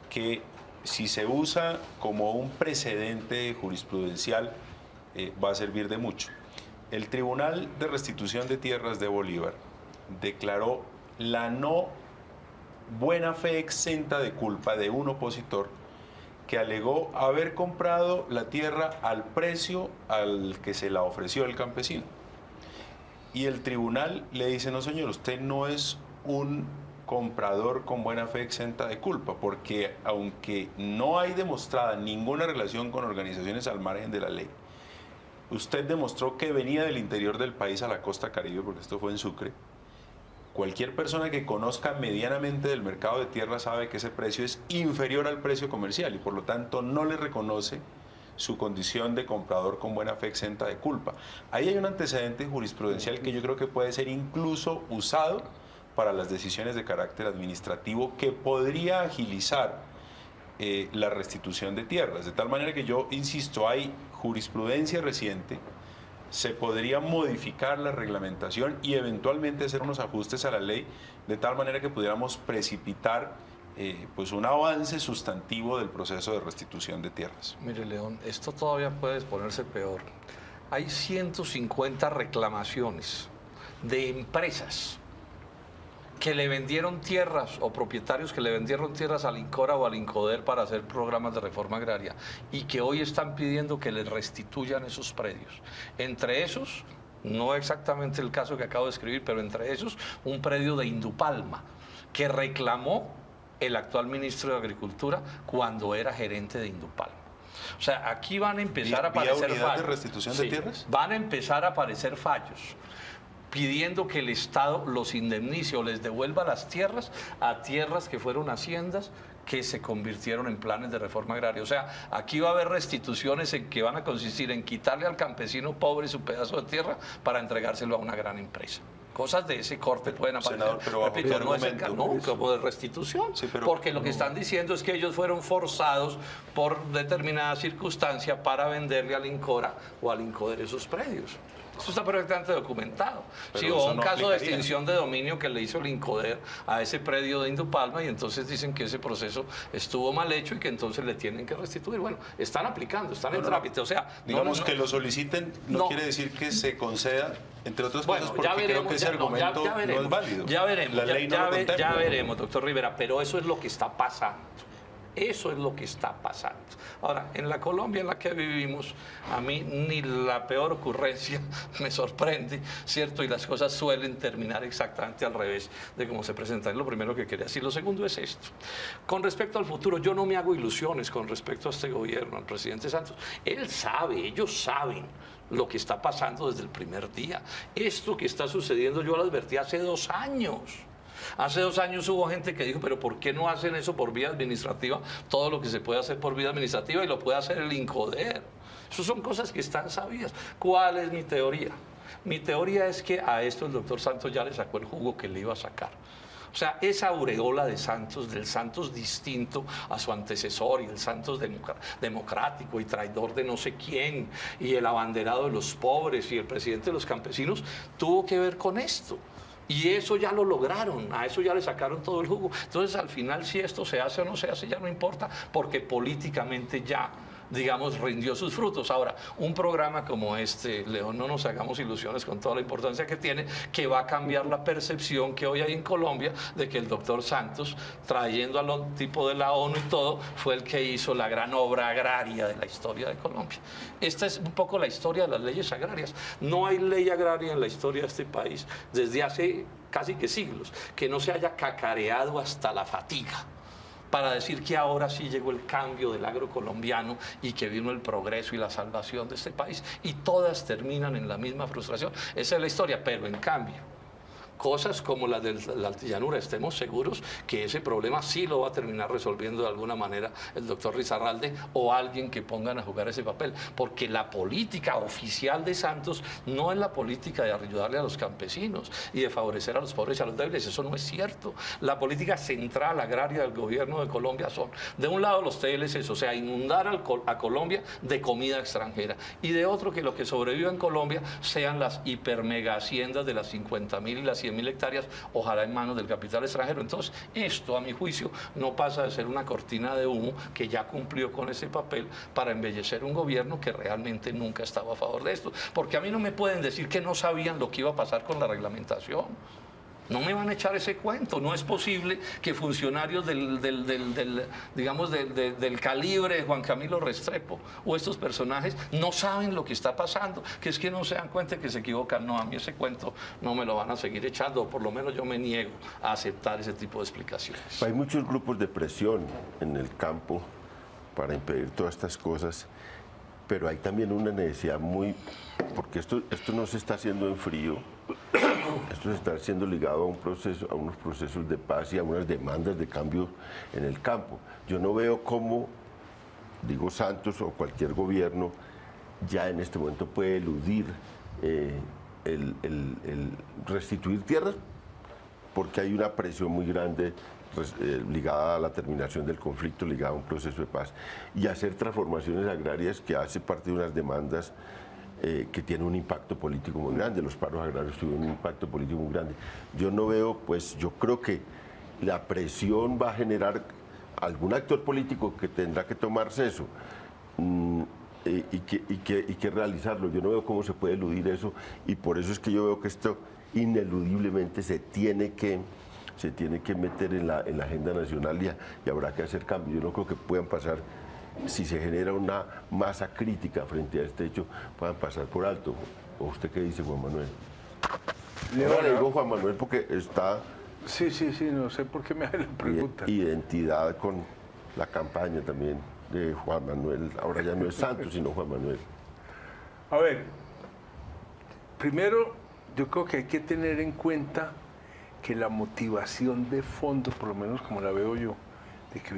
que, si se usa como un precedente jurisprudencial, va a servir de mucho. El Tribunal de Restitución de Tierras de Bolívar declaró la no buena fe exenta de culpa de un opositor que alegó haber comprado la tierra al precio al que se la ofreció el campesino. Y el tribunal le dice: no, señor, usted no es un comprador con buena fe exenta de culpa, porque aunque no hay demostrada ninguna relación con organizaciones al margen de la ley, usted demostró que venía del interior del país a la costa Caribe, porque esto fue en Sucre. Cualquier persona que conozca medianamente del mercado de tierra sabe que ese precio es inferior al precio comercial y por lo tanto no le reconoce su condición de comprador con buena fe exenta de culpa. Ahí hay un antecedente jurisprudencial que yo creo que puede ser incluso usado para las decisiones de carácter administrativo, que podría agilizar la restitución de tierras. De tal manera que yo insisto, hay jurisprudencia reciente, se podría modificar la reglamentación y eventualmente hacer unos ajustes a la ley, de tal manera que pudiéramos precipitar pues un avance sustantivo del proceso de restitución de tierras. Mire, León, esto todavía puede ponerse peor. Hay 150 reclamaciones de empresas que le vendieron tierras, o propietarios que le vendieron tierras al INCORA o al INCODER para hacer programas de reforma agraria, y que hoy están pidiendo que les restituyan esos predios. Entre esos, no exactamente el caso que acabo de escribir, pero entre esos, un predio de Indupalma, que reclamó el actual ministro de Agricultura cuando era gerente de Indupalma. O sea, aquí van a empezar a aparecer fallos. ¿De restitución de tierras? Van a empezar a aparecer fallos, pidiendo que el Estado los indemnice o les devuelva las tierras a tierras que fueron haciendas que se convirtieron en planes de reforma agraria. O sea, aquí va a haber restituciones en que van a consistir en quitarle al campesino pobre su pedazo de tierra para entregárselo a una gran empresa. Cosas de ese corte pueden aparecer. Senador, pero repito, no es el caso, no, como de restitución, sí, porque lo que están diciendo es que ellos fueron forzados por determinada circunstancia para venderle al INCORA o al INCODER esos predios. Eso está perfectamente documentado. Sí, hubo un caso de extinción de dominio que le hizo el INCODER a ese predio de Indupalma, y entonces dicen que ese proceso estuvo mal hecho y que entonces le tienen que restituir. Bueno, están aplicando, están en trámite. O sea, digamos que lo soliciten no quiere decir que se conceda, entre otras cosas, porque creo que ese argumento no es válido. Ya veremos, la ley no lo contempla. Ya veremos, doctor Rivera, pero eso es lo que está pasando. Eso es lo que está pasando. Ahora, en la Colombia en la que vivimos, a mí ni la peor ocurrencia me sorprende, ¿cierto? Y las cosas suelen terminar exactamente al revés de cómo se presentan. Es lo primero que quería decir. Lo segundo es esto. Con respecto al futuro, yo no me hago ilusiones con respecto a este gobierno, al presidente Santos. Él sabe, ellos saben lo que está pasando desde el primer día. Esto que está sucediendo yo lo advertí hace 2 años. Hace 2 años hubo gente que dijo, pero ¿por qué no hacen eso por vía administrativa? Todo lo que se puede hacer por vía administrativa, y lo puede hacer el INCODER. Esas son cosas que están sabidas. ¿Cuál es mi teoría? Mi teoría es que a esto el doctor Santos ya le sacó el jugo que le iba a sacar. O sea, esa aureola de Santos, del Santos distinto a su antecesor, y el Santos democrático y traidor de no sé quién, y el abanderado de los pobres y el presidente de los campesinos, tuvo que ver con esto. Y eso ya lo lograron, a eso ya le sacaron todo el jugo. Entonces, al final, si esto se hace o no se hace, ya no importa, porque políticamente ya, digamos, rindió sus frutos. Ahora, un programa como este, León, no nos hagamos ilusiones con toda la importancia que tiene, que va a cambiar la percepción que hoy hay en Colombia de que el doctor Santos, trayendo al tipo de la ONU y todo, fue el que hizo la gran obra agraria de la historia de Colombia. Esta es un poco la historia de las leyes agrarias. No hay ley agraria en la historia de este país desde hace casi que siglos que no se haya cacareado hasta la fatiga para decir que ahora sí llegó el cambio del agro colombiano y que vino el progreso y la salvación de este país, y todas terminan en la misma frustración. Esa es la historia, pero en cambio, cosas como la de la altillanura, estemos seguros que ese problema sí lo va a terminar resolviendo de alguna manera el doctor Risaralde o alguien que pongan a jugar ese papel, porque la política oficial de Santos no es la política de ayudarle a los campesinos y de favorecer a los pobres y a los débiles. Eso no es cierto. La política central agraria del gobierno de Colombia son, de un lado, los TLCs, o sea, inundar a Colombia de comida extranjera, y de otro, que lo que sobreviva en Colombia sean las hipermega haciendas de las 50.000 y las 100.000 hectáreas, ojalá en manos del capital extranjero. Entonces, esto, a mi juicio, no pasa de ser una cortina de humo que ya cumplió con ese papel para embellecer un gobierno que realmente nunca estaba a favor de esto. Porque a mí no me pueden decir que no sabían lo que iba a pasar con la reglamentación. No me van a echar ese cuento. No es posible que funcionarios del calibre de Juan Camilo Restrepo o estos personajes no saben lo que está pasando, que es que no se dan cuenta que se equivocan. No, a mí ese cuento no me lo van a seguir echando, o por lo menos yo me niego a aceptar ese tipo de explicaciones. Hay muchos grupos de presión en el campo para impedir todas estas cosas, pero hay también una necesidad porque esto no se está haciendo en frío. Esto se está haciendo ligado a unos procesos de paz y a unas demandas de cambio en el campo. Yo no veo cómo, digo, Santos o cualquier gobierno ya en este momento puede eludir el restituir tierras, porque hay una presión muy grande ligada a la terminación del conflicto, ligada a un proceso de paz, y hacer transformaciones agrarias que hace parte de unas demandas que tiene un impacto político muy grande. Los paros agrarios tuvieron un impacto político muy grande. Yo no veo, pues yo creo que la presión va a generar algún actor político que tendrá que tomarse eso y que realizarlo. Yo no veo cómo se puede eludir eso, y por eso es que yo veo que esto ineludiblemente se tiene que meter en la agenda nacional, y habrá que hacer cambios. Yo no creo que puedan pasar, si se genera una masa crítica frente a este hecho, puedan pasar por alto. ¿O usted qué dice, Juan Manuel? Ahora le digo Juan Manuel porque está... Sí, no sé por qué me hace la pregunta. Identidad con la campaña también de Juan Manuel. Ahora ya no es Santos, sino Juan Manuel. A ver, primero yo creo que hay que tener en cuenta que la motivación de fondo, por lo menos como la veo yo, de que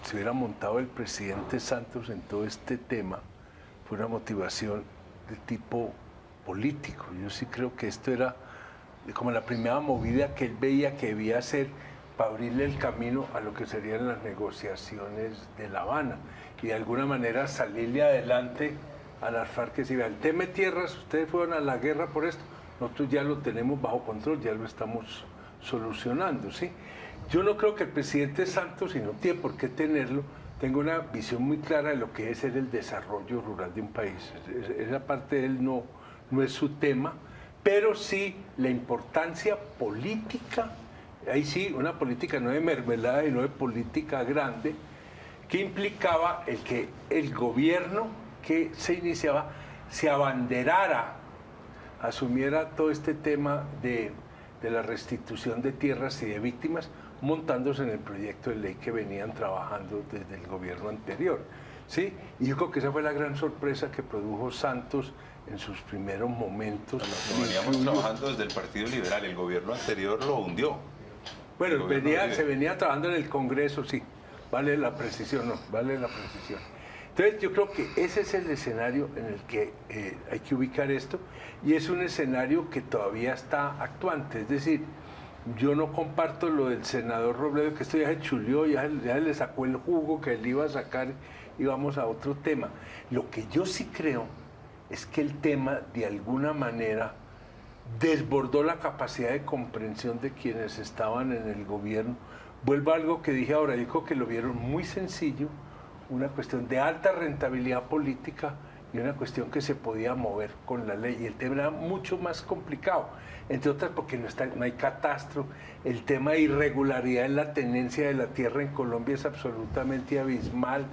se hubiera montado el presidente Santos en todo este tema, fue una motivación de tipo político. Yo sí creo que esto era como la primera movida que él veía que debía hacer para abrirle el camino a lo que serían las negociaciones de La Habana y de alguna manera salirle adelante a las FARC, que si vean, el tema de tierras, ustedes fueron a la guerra por esto, nosotros ya lo tenemos bajo control, ya lo estamos solucionando, ¿sí? Yo no creo que el presidente Santos, y no tiene por qué tenerlo, tenga una visión muy clara de lo que es ser el desarrollo rural de un país. Esa parte de él no es su tema, pero sí la importancia política, ahí sí, una política no de mermelada y no de política grande, que implicaba el que el gobierno que se iniciaba se abanderara, asumiera todo este tema de la restitución de tierras y de víctimas, montándose en el proyecto de ley que venían trabajando desde el gobierno anterior, ¿sí? Y yo creo que esa fue la gran sorpresa que produjo Santos en sus primeros momentos. Veníamos trabajando desde el Partido Liberal, el gobierno anterior lo hundió. Bueno, se venía trabajando en el Congreso, sí, vale la precisión. Entonces yo creo que ese es el escenario en el que hay que ubicar esto, y es un escenario que todavía está actuante. Es decir, yo no comparto lo del senador Robledo, que esto ya se chuleó, ya le sacó el jugo que él iba a sacar y vamos a otro tema. Lo que yo sí creo es que el tema de alguna manera desbordó la capacidad de comprensión de quienes estaban en el gobierno. Vuelvo a algo que dije ahora, dijo que lo vieron muy sencillo, una cuestión de alta rentabilidad política y una cuestión que se podía mover con la ley. Y el tema era mucho más complicado, entre otras porque no hay catastro. El tema de irregularidad en la tenencia de la tierra en Colombia es absolutamente abismal.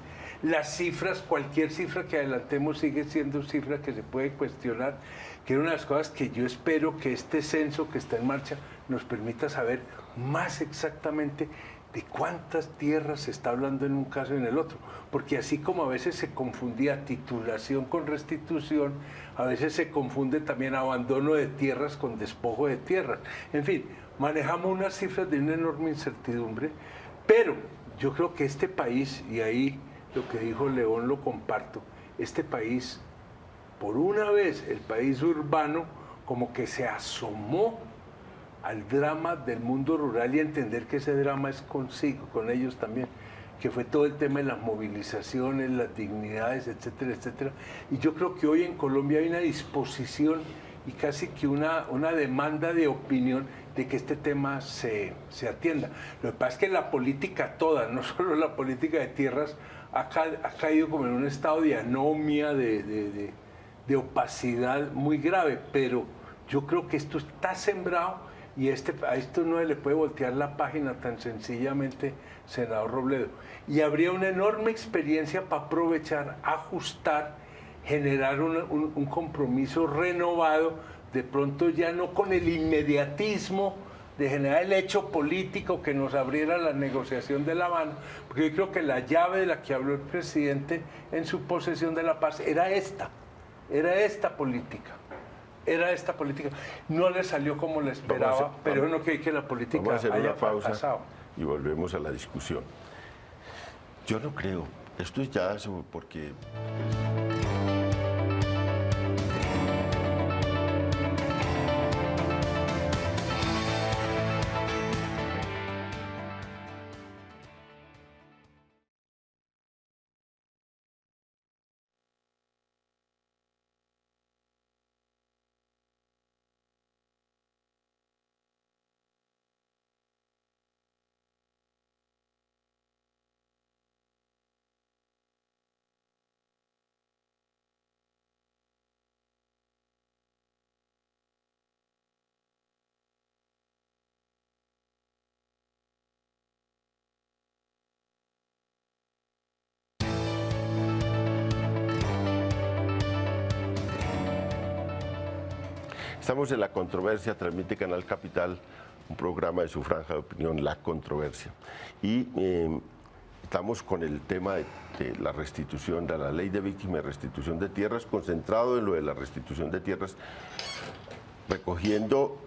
Las cifras, cualquier cifra que adelantemos sigue siendo cifra que se puede cuestionar, que es una de las cosas que yo espero que este censo que está en marcha nos permita saber más exactamente de cuántas tierras se está hablando en un caso y en el otro, porque así como a veces se confundía titulación con restitución, a veces se confunde también abandono de tierras con despojo de tierras. En fin, manejamos unas cifras de una enorme incertidumbre, pero yo creo que este país, y ahí lo que dijo León lo comparto, este país, por una vez, el país urbano, como que se asomó al drama del mundo rural y entender que ese drama es consigo, con ellos también, que fue todo el tema de las movilizaciones, las dignidades, etcétera, etcétera. Y yo creo que hoy en Colombia hay una disposición y casi que una demanda de opinión de que este tema se atienda. Lo que pasa es que la política toda, no solo la política de tierras, ha caído como en un estado de anomia, de opacidad muy grave, pero yo creo que esto está sembrado y a esto no le puede voltear la página tan sencillamente, senador Robledo. Y habría una enorme experiencia para aprovechar, ajustar, generar un compromiso renovado, de pronto ya no con el inmediatismo de generar el hecho político que nos abriera la negociación de La Habana, porque yo creo que la llave de la que habló el presidente en su posesión de la paz era esta política. Era esta política. No le salió como le esperaba, pero no quiere que la política vamos a hacer haya una pausa fracasado. Y volvemos a la discusión. Yo no creo, esto es ya porque... Estamos en La Controversia, transmite Canal Capital, un programa de su franja de opinión, La Controversia. Y estamos con el tema de la restitución, de la ley de víctimas y restitución de tierras, concentrado en lo de la restitución de tierras, recogiendo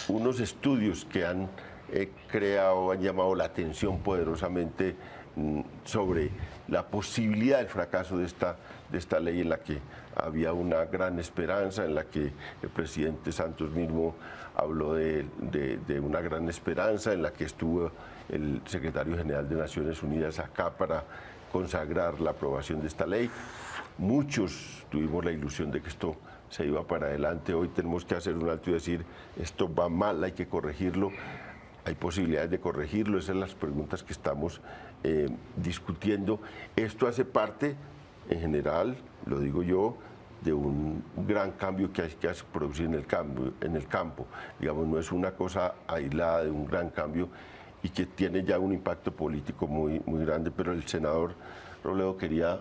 unos estudios que han creado, han llamado la atención poderosamente sobre la posibilidad del fracaso de esta ley, en la que había una gran esperanza, en la que el presidente Santos mismo habló de una gran esperanza, en la que estuvo el secretario general de Naciones Unidas acá para consagrar la aprobación de esta ley. Muchos tuvimos la ilusión de que esto se iba para adelante. Hoy tenemos que hacer un alto y decir, esto va mal, hay que corregirlo. ¿Hay posibilidades de corregirlo? Esas son las preguntas que estamos discutiendo. Esto hace parte, en general, lo digo yo, de un gran cambio que hay que producir en el campo. Digamos, no es una cosa aislada de un gran cambio y que tiene ya un impacto político muy grande, pero el senador Robledo quería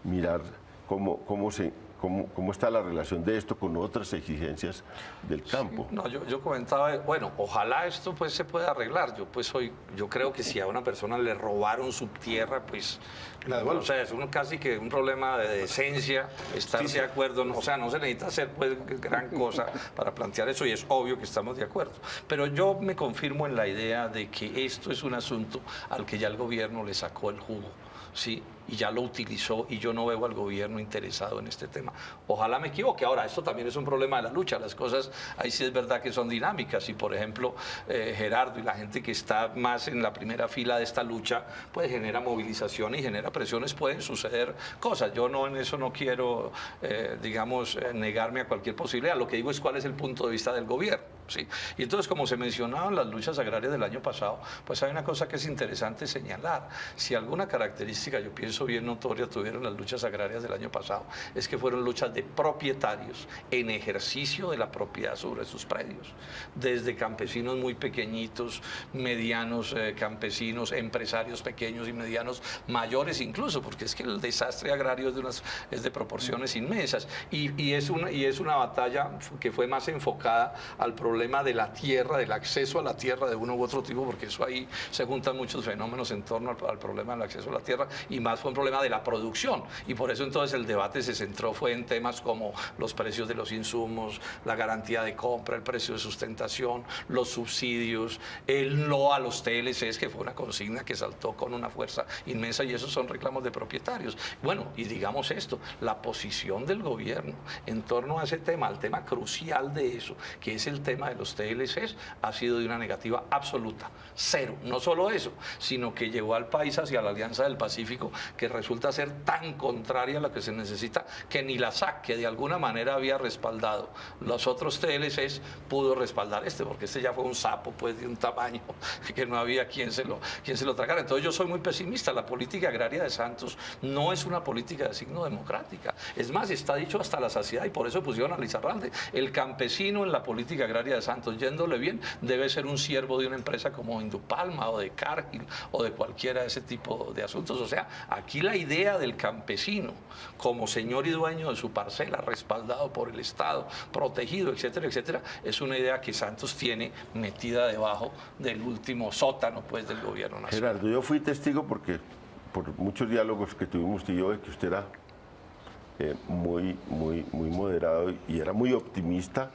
mirar cómo está la relación de esto con otras exigencias del campo. Sí, no, yo comentaba, bueno, ojalá esto pues se pueda arreglar. Yo creo que si a una persona le robaron su tierra, pues, o sea, es casi que un problema de decencia, estar de acuerdo, o sea, no se necesita hacer pues gran cosa para plantear eso y es obvio que estamos de acuerdo. Pero yo me confirmo en la idea de que esto es un asunto al que ya el gobierno le sacó el jugo, ¿sí? Y ya lo utilizó y yo no veo al gobierno interesado en este tema. problema. Ojalá me equivoque. Ahora, esto también es un problema de la lucha. Las cosas ahí sí es verdad que son dinámicas. Y, por ejemplo, Gerardo y la gente que está más en la primera fila de esta lucha, pues genera movilización y genera presiones, pueden suceder cosas. Yo en eso no quiero, digamos, negarme a cualquier posibilidad. Lo que digo es cuál es el punto de vista del gobierno, ¿sí? Y entonces, como se mencionaban las luchas agrarias del año pasado, pues hay una cosa que es interesante señalar. Si alguna característica, yo pienso bien notoria, tuvieron las luchas agrarias del año pasado, es que fueron luchas de propietarios en ejercicio de la propiedad sobre sus predios, desde campesinos muy pequeñitos, medianos campesinos, empresarios pequeños y medianos, mayores incluso, porque es que el desastre agrario es de proporciones inmensas, y es una batalla que fue más enfocada al problema de la tierra, del acceso a la tierra de uno u otro tipo, porque eso ahí se juntan muchos fenómenos en torno al problema del acceso a la tierra, y más fue un problema de la producción, y por eso entonces el debate se centró fue en temas como los precios de los insumos, la garantía de compra, el precio de sustentación, los subsidios, el no a los TLCs, que fue una consigna que saltó con una fuerza inmensa, y esos son reclamos de propietarios. Bueno, y digamos esto, la posición del gobierno en torno a ese tema, al tema crucial de eso, que es el tema de los TLCs, ha sido de una negativa absoluta, cero. No solo eso, sino que llevó al país hacia la Alianza del Pacífico, que resulta ser tan contraria a lo que se necesita, que ni la SAC, que de alguna manera había respaldado los otros TLCs, pudo respaldar porque este ya fue un sapo, pues, de un tamaño que no había quien se lo tragara. Entonces yo soy muy pesimista. La política agraria de Santos no es una política de signo democrática. Es más, está dicho hasta la saciedad, y por eso pusieron a Lizarralde. El campesino en la política agraria de Santos, yéndole bien, debe ser un siervo de una empresa como Indupalma o de Cargill o de cualquiera de ese tipo de asuntos. O sea, aquí la idea del campesino como señor y dueño de su parcela, respaldado por el Estado, protegido, etcétera, etcétera, es una idea que Santos tiene metida debajo del último sótano, pues, del gobierno nacional. Gerardo, yo fui testigo porque por muchos diálogos que tuvimos usted y yo, de que usted era muy moderado y era muy optimista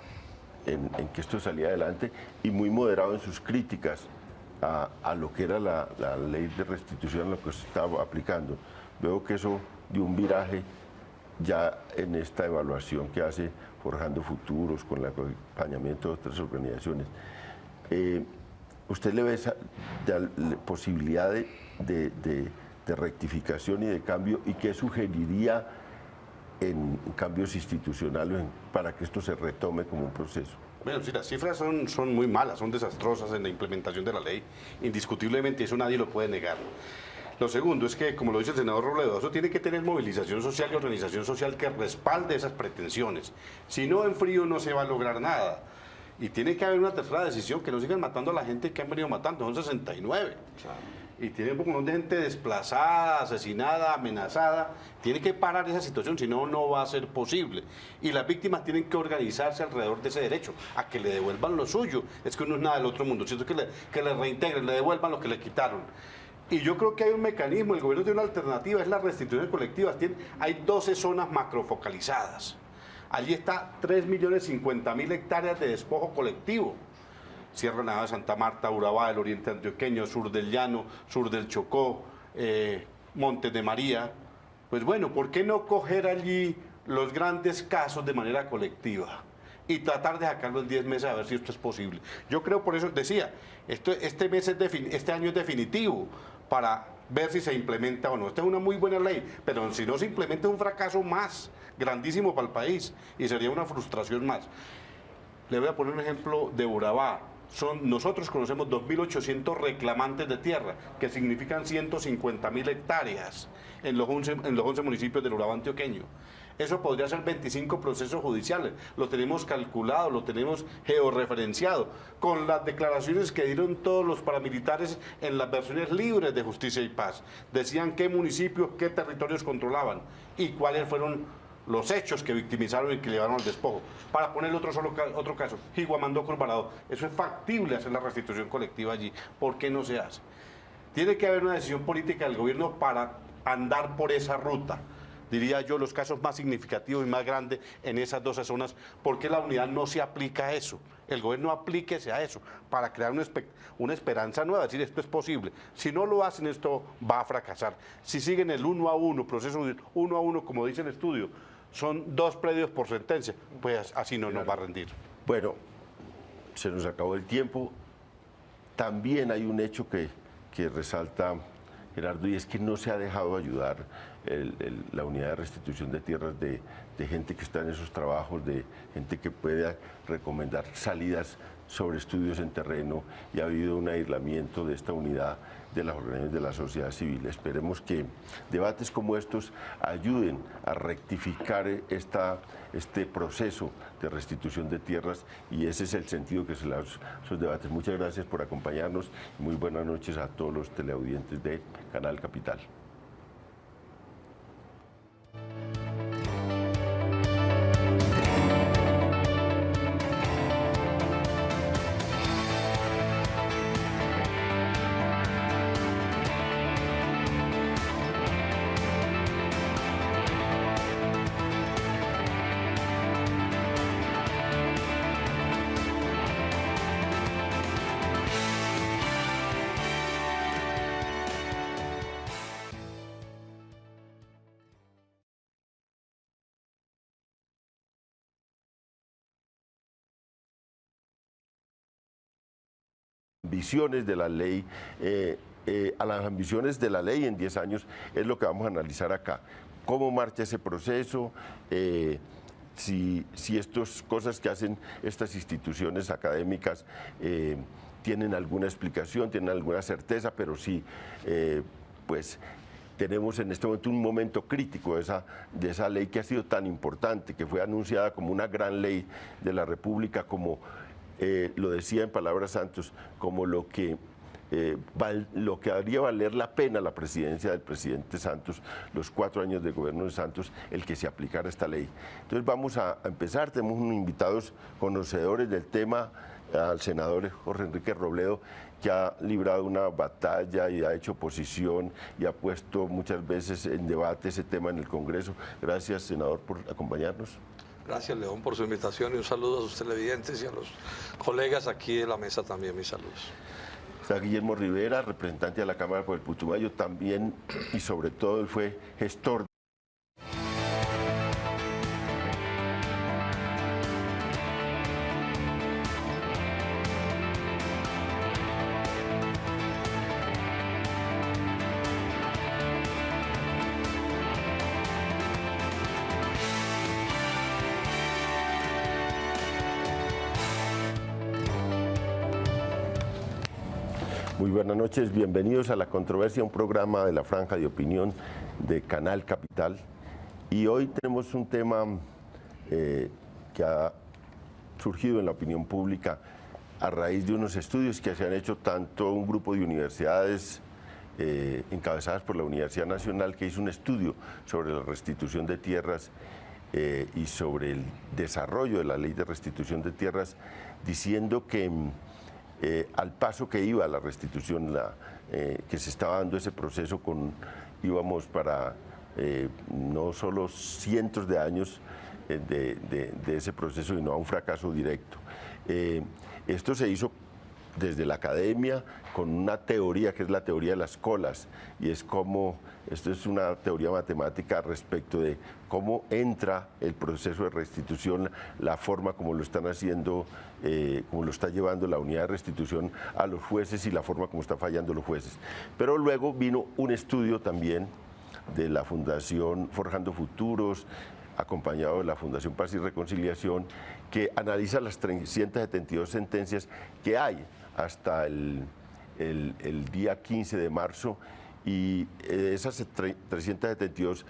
en que esto salía adelante, y muy moderado en sus críticas a lo que era la ley de restitución, lo que se estaba aplicando. Veo que eso dio un viraje ya en esta evaluación que hace Forjando Futuros, con el acompañamiento de otras organizaciones. ¿Usted le ve esa posibilidad de rectificación y de cambio, y qué sugeriría en cambios institucionales para que esto se retome como un proceso? Bueno, sí, las cifras son muy malas, son desastrosas en la implementación de la ley, indiscutiblemente, eso nadie lo puede negar. Lo segundo es que, como lo dice el senador Robledo, eso tiene que tener movilización social y organización social que respalde esas pretensiones. Si no, en frío no se va a lograr nada. Y tiene que haber una tercera decisión, que no sigan matando a la gente que han venido matando, son 69. Claro. Y tiene un montón de gente desplazada, asesinada, amenazada. Tiene que parar esa situación, si no, no va a ser posible. Y las víctimas tienen que organizarse alrededor de ese derecho, a que le devuelvan lo suyo. Es que uno es nada del otro mundo, siento que le reintegren, le devuelvan lo que le quitaron. Y yo creo que hay un mecanismo, el gobierno tiene una alternativa, es la restitución colectiva. Hay 12 zonas macrofocalizadas. Allí está 3.050.000 hectáreas de despojo colectivo. Sierra Nevada de Santa Marta, Urabá, el oriente antioqueño, sur del Llano, sur del Chocó, Montes de María. Pues bueno, ¿por qué no coger allí los grandes casos de manera colectiva y tratar de sacarlo en 10 meses a ver si esto es posible? Yo creo, por eso decía, este año es definitivo para ver si se implementa o no. Esta es una muy buena ley, pero si no se implementa es un fracaso más grandísimo para el país y sería una frustración más. Le voy a poner un ejemplo de Urabá. Nosotros conocemos 2.800 reclamantes de tierra, que significan 150.000 hectáreas en los 11 municipios del Urabá antioqueño. Eso podría ser 25 procesos judiciales. Lo tenemos calculado, lo tenemos georreferenciado, con las declaraciones que dieron todos los paramilitares en las versiones libres de Justicia y Paz. Decían qué municipios, qué territorios controlaban y cuáles fueron los hechos que victimizaron y que llevaron al despojo. Para poner otro caso, Higuamandó, Corvarado, eso es factible hacer la restitución colectiva allí. ¿Por qué no se hace? Tiene que haber una decisión política del gobierno para andar por esa ruta. Diría yo, los casos más significativos y más grandes en esas 12 zonas, ¿por qué la unidad no se aplica a eso? El gobierno aplíquese a eso, para crear una esperanza nueva, decir, esto es posible. Si no lo hacen, esto va a fracasar. Si siguen el 1 a 1, proceso 1 a 1, como dice el estudio, son 2 predios por sentencia. Pues así no nos va a rendir. Bueno, se nos acabó el tiempo. También hay un hecho que resalta Gerardo, y es que no se ha dejado ayudar la unidad de restitución de tierras de gente que está en esos trabajos, de gente que pueda recomendar salidas sobre estudios en terreno, y ha habido un aislamiento de esta unidad de las organizaciones de la sociedad civil. Esperemos que debates como estos ayuden a rectificar este proceso de restitución de tierras, y ese es el sentido que se le da a esos debates. Muchas gracias por acompañarnos y muy buenas noches a todos los teleaudientes de Canal Capital. Ambiciones de la ley, a las ambiciones de la ley en 10 años es lo que vamos a analizar acá. ¿Cómo marcha ese proceso? Si estas cosas que hacen estas instituciones académicas tienen alguna explicación, tienen alguna certeza, pero sí, pues tenemos en este momento un momento crítico de esa ley que ha sido tan importante, que fue anunciada como una gran ley de la República, como lo decía en palabras Santos, como lo que haría valer la pena la presidencia del presidente Santos, los 4 años de gobierno de Santos, el que se aplicara esta ley. Entonces vamos a empezar. Tenemos unos invitados conocedores del tema, al senador Jorge Enrique Robledo, que ha librado una batalla y ha hecho oposición y ha puesto muchas veces en debate ese tema en el Congreso. Gracias, senador, por acompañarnos. Gracias, León, por su invitación, y un saludo a sus televidentes y a los colegas aquí de la mesa también. Mis saludos. Está Guillermo Rivera, representante de la Cámara por el Putumayo, también, y sobre todo él fue gestor. Muy buenas noches, bienvenidos a La Controversia, un programa de la Franja de Opinión de Canal Capital. Y hoy tenemos un tema que ha surgido en la opinión pública a raíz de unos estudios que se han hecho tanto un grupo de universidades encabezadas por la Universidad Nacional, que hizo un estudio sobre la restitución de tierras y sobre el desarrollo de la ley de restitución de tierras, diciendo que al paso que iba la restitución, que se estaba dando ese proceso, íbamos para no solo cientos de años de ese proceso, sino a un fracaso directo. Esto se hizo desde la academia con una teoría que es la teoría de las colas, y esto es una teoría matemática respecto de cómo entra el proceso de restitución, la forma como lo están haciendo, como lo está llevando la unidad de restitución a los jueces y la forma como están fallando los jueces. Pero luego vino un estudio también de la Fundación Forjando Futuros, acompañado de la Fundación Paz y Reconciliación, que analiza las 372 sentencias que hay hasta el día 15 de marzo, y esas 372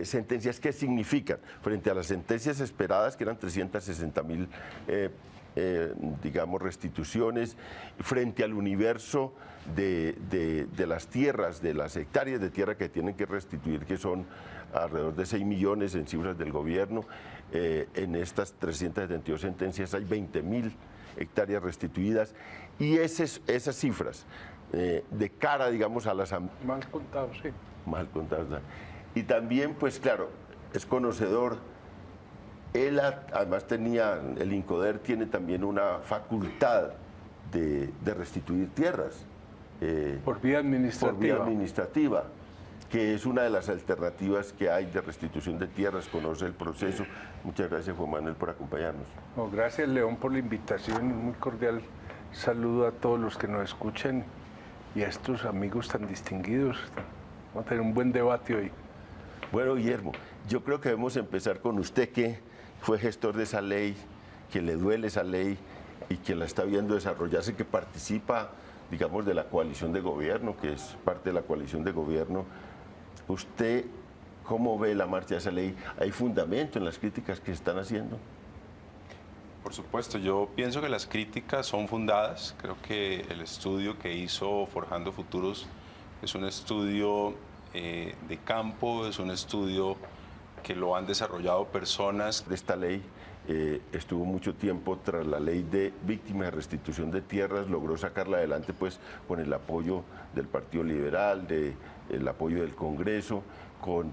sentencias, ¿qué significan? Frente a las sentencias esperadas, que eran 360.000, digamos, restituciones, frente al universo de las tierras, de las hectáreas de tierra que tienen que restituir, que son alrededor de 6 millones en cifras del gobierno. En estas 372 sentencias hay 20.000 hectáreas restituidas, y esas cifras de cara, digamos, a las... Mal contados, sí. Mal contados. Y también, pues claro, es conocedor. Él además el INCODER tiene también una facultad de restituir tierras. Por vía administrativa. Por vía administrativa, que es una de las alternativas que hay de restitución de tierras, conoce el proceso. Muchas gracias, Juan Manuel, por acompañarnos. No, gracias, León, por la invitación. Muy cordial saludo a todos los que nos escuchan y a estos amigos tan distinguidos. Vamos a tener un buen debate hoy. Bueno, Guillermo, yo creo que debemos empezar con usted, que fue gestor de esa ley, que le duele esa ley y que la está viendo desarrollarse, que participa, digamos, de la coalición de gobierno, que es parte de la coalición de gobierno. ¿Usted cómo ve la marcha de esa ley? ¿Hay fundamento en las críticas que se están haciendo? Por supuesto, yo pienso que las críticas son fundadas. Creo que el estudio que hizo Forjando Futuros es un estudio de campo, es un estudio que lo han desarrollado personas. Esta ley estuvo mucho tiempo tras la ley de víctimas de restitución de tierras, logró sacarla adelante pues con el apoyo del Partido Liberal, el apoyo del Congreso,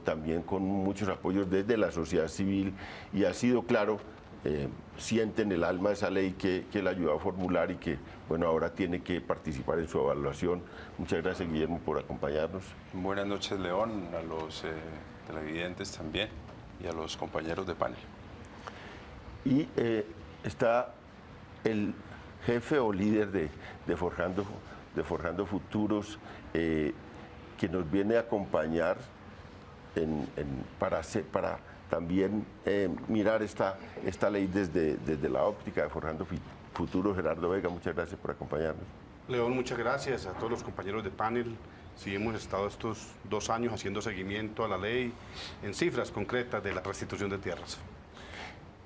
también con muchos apoyos desde la sociedad civil, y ha sido claro, siente en el alma esa ley que la ayudó a formular y que bueno, ahora tiene que participar en su evaluación. Muchas gracias, Guillermo, por acompañarnos. Buenas noches, León, a los televidentes también y a los compañeros de panel. Y está el jefe o líder de Forjando Futuros, que nos viene a acompañar para también mirar esta ley desde la óptica de Forjando Futuros. Gerardo Vega, muchas gracias por acompañarnos. León, muchas gracias a todos los compañeros de panel. Sí, hemos estado estos 2 años haciendo seguimiento a la ley en cifras concretas de la restitución de tierras.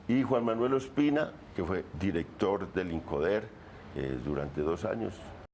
Y Juan Manuel Ospina, que fue director del INCODER durante 2 años.